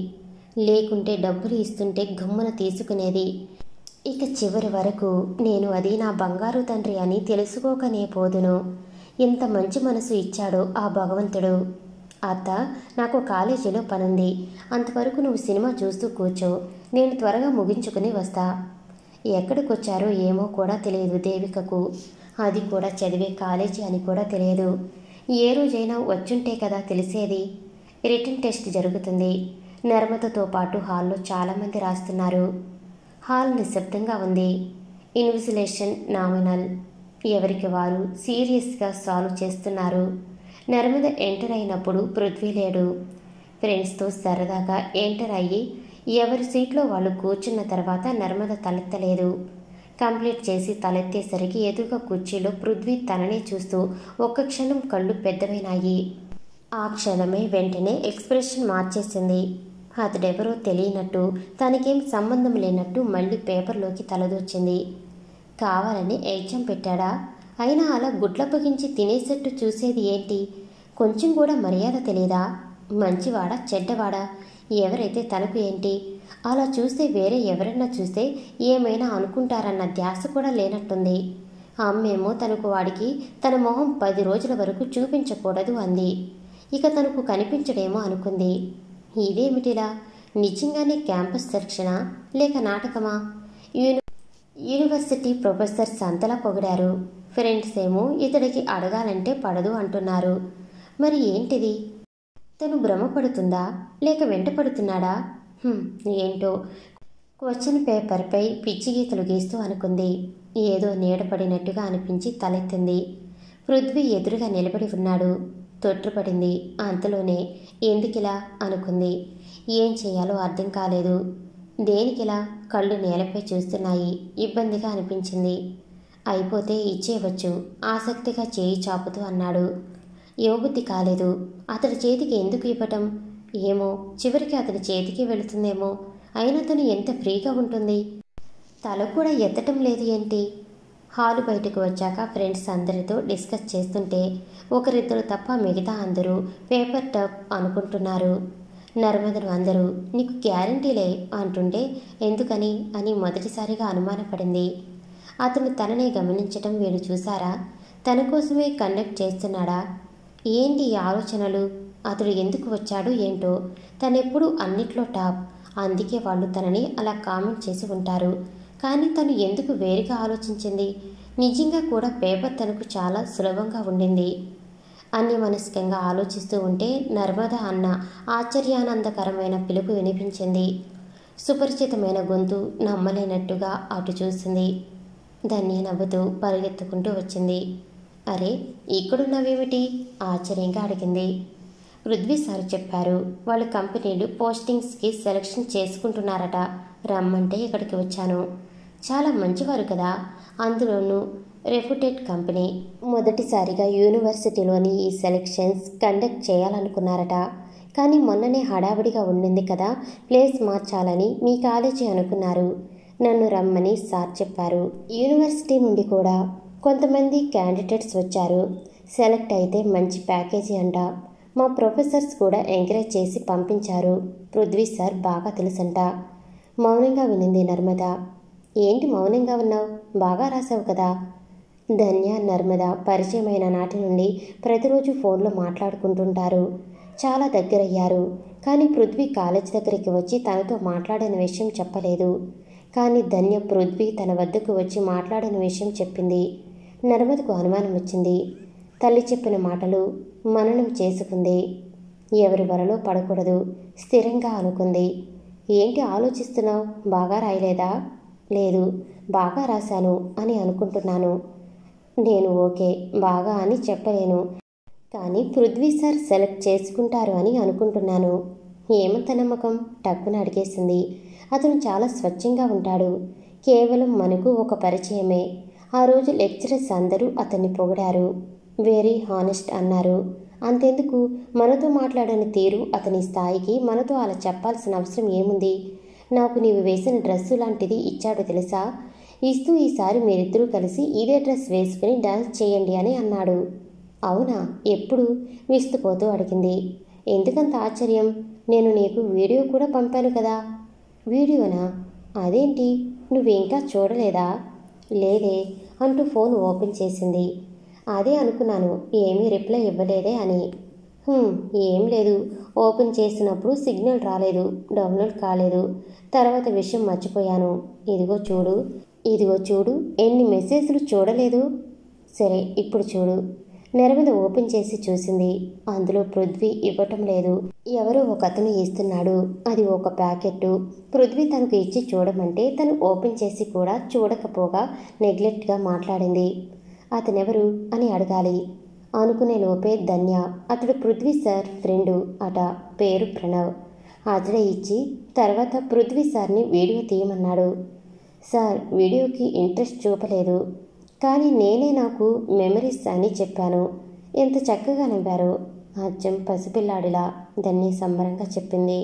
లేకుంటే డబ్బులు ఇస్తుంటే గమ్మున తీసుకునేది. ఇక చివరి వరకు నేను అది నా బంగారు తండ్రి అని తెలుసుకోకనే పోదును. ఎంత మంచి మనసు ఇచ్చాడో ఆ భగవంతుడు. అత్త, నాకు కాలేజీలో పనుంది, అంతవరకు నువ్వు సినిమా చూస్తూ కూర్చో, నేను త్వరగా ముగించుకుని వస్తా. ఎక్కడికొచ్చారో ఏమో కూడా తెలియదు దేవికకు. అది కూడా చదివే కాలేజీ అని కూడా తెలియదు. ఏ రోజైనా వచ్చుంటే కదా తెలిసేది. రిటన్ టెస్ట్ జరుగుతుంది. నర్మదతో పాటు హాల్లో చాలామంది రాస్తున్నారు. హాల్ నిశ్శబ్దంగా ఉంది. Invigilation nominal. ఎవరికి వారు సీరియస్గా సాల్వ్ చేస్తున్నారు. నర్మద ఎంటర్ అయినప్పుడు పృథ్వీ లేడు. ఫ్రెండ్స్తో సరదాగా ఎంటర్ అయ్యి ఎవరి సీట్లో వాళ్ళు కూర్చున్న తర్వాత నర్మద తలెత్తలేదు. కంప్లీట్ చేసి తలెత్తేసరికి ఎదురుగా కుర్చీలో పృథ్వీ తననే చూస్తూ ఒక్క క్షణం కళ్ళు పెద్దవైనాయి. ఆ క్షణమే వెంటనే ఎక్స్ప్రెషన్ మార్చేసింది. అతడెవరో తెలియనట్టు, తనకేం సంబంధం లేనట్టు మళ్ళీ పేపర్లోకి తలదూర్చింది. కావాలని ఎగ్జామ్ పెట్టాడా? అయినా అలా గుడ్లప్పగించి తినేసట్టు చూసేది ఏంటి? కొంచెం కూడా మర్యాద తెలీదా? మంచివాడా చెడ్డవాడా? ఎవరైతే తనకు ఏంటి? అలా చూస్తే వేరే ఎవరైనా చూస్తే ఏమైనా అనుకుంటారన్న ధ్యాస కూడా లేనట్టుంది. అమ్మేమో తనకు వాడికి తన మొహం 10 రోజుల వరకు చూపించకూడదు అంది. ఇక తనకు కనిపించడేమో అనుకుంది. ఇదేమిటిలా? నిజంగానే క్యాంపస్ సెలక్షనా లేక నాటకమా? యూనివర్సిటీ ప్రొఫెసర్ సంతలా పొగిడారు. ఫ్రెండ్స్ ఏమో ఇతడికి అడగాలంటే పడదు అంటున్నారు. మరి ఏంటిది? తను భ్రమపడుతుందా లేక వెంటపడుతున్నాడా? ఏంటో క్వశ్చన్ పేపర్పై పిచ్చి గీతలు గీస్తూ అనుకుంది. ఏదో నీడపడినట్టుగా అనిపించి తలెత్తింది. పృథ్వీ ఎదురుగా నిలబడి ఉన్నాడు. తొట్టుపడింది. అంతలోనే ఎందుకిలా అనుకుంది. ఏం చేయాలో అర్థం కాలేదు. దేనికిలా? కళ్ళు నేలపై చూస్తున్నాయి. ఇబ్బందిగా అనిపించింది. అయిపోతే ఇచ్చేయవచ్చు ఆసక్తిగా చేయి చాపుతూ అన్నాడు. యువబుద్ధి కాలేదు. అతడి చేతికి ఎందుకు ఇవ్వటం? ఏమో చివరికి అతని చేతికి వెళుతుందేమో. అయినా తను ఎంత ఫ్రీగా ఉంటుంది. తల కూడా ఎత్తటం లేదు ఏంటి? హాలు బయటకు వచ్చాక ఫ్రెండ్స్ అందరితో డిస్కస్ చేస్తుంటే ఒకరిద్దరు తప్ప మిగతా అందరూ పేపర్ టప్ అనుకుంటున్నారు. నర్మదను అందరూ నీకు గ్యారంటీలే అంటుంటే ఎందుకని అని మొదటిసారిగా అనుమానపడింది. అతను తననే గమనించటం వీడు చూసారా? తన కోసమే కండక్ట్ చేస్తున్నాడా? ఏంటి ఈ ఆలోచనలు? అతడు ఎందుకు వచ్చాడు ఏంటో? తనెప్పుడు అన్నిట్లో టాప్, అందుకే వాళ్ళు తనని అలా కామెంట్ చేసి ఉంటారు. కానీ తను ఎందుకు వేరుగా ఆలోచించింది? నిజంగా కూడా పేపర్ తనకు చాలా సులభంగా ఉండింది. అన్యమనస్కంగా ఆలోచిస్తూ ఉంటే నర్మద అన్న ఆశ్చర్యానందకరమైన పిలుపు వినిపించింది. సుపరిచితమైన గొంతు నమ్మలేనట్టుగా అటు చూసింది. ధన్య నవ్వుతూ పరిగెత్తుకుంటూ వచ్చింది. అరే ఇక్కడున్నావేమిటి? ఆశ్చర్యంగా అడిగింది. పృథ్వీ సార్ చెప్పారు, వాళ్ళ కంపెనీలు పోస్టింగ్స్కి సెలక్షన్ చేసుకుంటున్నారట. రమ్మంటే ఇక్కడికి వచ్చాను. చాలా మంచివారు కదా, అందులోనూ రెప్యూటెడ్ కంపెనీ. మొదటిసారిగా యూనివర్సిటీలోని ఈ సెలక్షన్స్ కండక్ట్ చేయాలనుకున్నారట. కానీ మొన్ననే హడావిడిగా ఉండింది కదా, ప్లేస్ మార్చాలని మీ కాలేజీ అనుకున్నారు. నన్ను రమ్మని సార్ చెప్పారు. యూనివర్సిటీ నుండి కూడా కొంతమంది క్యాండిడేట్స్ వచ్చారు. సెలెక్ట్ అయితే మంచి ప్యాకేజీ అంట. మా ప్రొఫెసర్స్ కూడా ఎంకరేజ్ చేసి పంపించారు. పృథ్వీ సార్ బాగా తెలుసంట. మౌనంగా వినింది నర్మద. ఏంటి మౌనంగా ఉన్నావు? బాగా రాసావు కదా. ధన్య నర్మద పరిచయమైన నాటి నుండి ప్రతిరోజు ఫోన్లో మాట్లాడుకుంటుంటారు. చాలా దగ్గరయ్యారు. కానీ పృథ్వీ కాలేజ్ దగ్గరికి వచ్చి తనతో మాట్లాడిన విషయం చెప్పలేదు. కానీ ధన్య పృథ్వీ తన వద్దకు వచ్చి మాట్లాడిన విషయం చెప్పింది. నర్మదకు అనుమానం వచ్చింది. తల్లి చెప్పిన మాటలు మననం చేసుకుంది. ఎవరి వలలో పడకూడదు, స్థిరంగా అనుకుంది. ఏంటి ఆలోచిస్తున్నావు? బాగా రాయలేదా? లేదు, బాగా రాశాను అని అనుకుంటున్నాను. నేను ఓకే బాగా అని చెప్పలేను, కానీ పృథ్వీ సార్ సెలెక్ట్ చేసుకుంటారు అని అనుకుంటున్నాను. ఏమంత నమ్మకం? టక్కున అడిగేసింది. అతను చాలా స్వచ్ఛంగా ఉంటాడు. కేవలం మనకు ఒక పరిచయమే. ఆ రోజు లెక్చరర్స్ అందరూ అతన్ని పొగిడారు. వెరీ హానెస్ట్ అన్నారు. అంతెందుకు, మనతో మాట్లాడని తీరు అతని స్థాయికి మనతో అలా చెప్పాల్సిన అవసరం ఏముంది? నాకు నీవు వేసిన డ్రెస్సు లాంటిది ఇచ్చాడు తెలుసా? ఇస్తూ ఈసారి మీరిద్దరూ కలిసి ఇదే డ్రెస్ వేసుకుని డాన్స్ చేయండి అని అన్నాడు. అవునా? ఎప్పుడు? విస్తుపోతూ అడిగింది. ఎందుకంత ఆశ్చర్యం? నేను నీకు వీడియో కూడా పంపాను కదా. వీడియోనా? అదేంటి, నువ్వింకా చూడలేదా? లేదే అంటూ ఫోన్ ఓపెన్ చేసింది. అదే అనుకున్నాను, ఏమీ రిప్లై ఇవ్వలేదే అని. ఏం లేదు, ఓపెన్ చేసినప్పుడు సిగ్నల్ రాలేదు, డౌన్లోడ్ కాలేదు. తర్వాత విషయం మర్చిపోయాను. ఇదిగో చూడు ఎన్ని మెసేజ్లు చూడలేదు. సరే ఇప్పుడు చూడు. నెరమద ఓపెన్ చేసి చూసింది. అందులో పృథ్వీ ఇవ్వటం లేదు, ఎవరో ఒకతను ఇస్తున్నాడు. అది ఒక ప్యాకెట్టు. పృథ్వీ తనకు ఇచ్చి చూడమంటే తను ఓపెన్ చేసి కూడా చూడకపోగా నెగ్లెక్ట్గా మాట్లాడింది. అతనెవరు అని అడగాలి అనుకునే లోపే ధన్య, అతడు పృథ్వీ సార్ ఫ్రెండు అట, పేరు ప్రణవ్. అతడే ఇచ్చి తర్వాత పృథ్వీ సార్ని వీడియో తీయమన్నాడు. సార్ వీడియోకి ఇంట్రెస్ట్ చూపలేదు, కానీ నేనే నాకు మెమరీస్ అని చెప్పాను. ఎంత చక్కగా నవ్వారో, అచ్చం పసిపిల్లాడిలా ధన్య సంబరంగా చెప్పింది.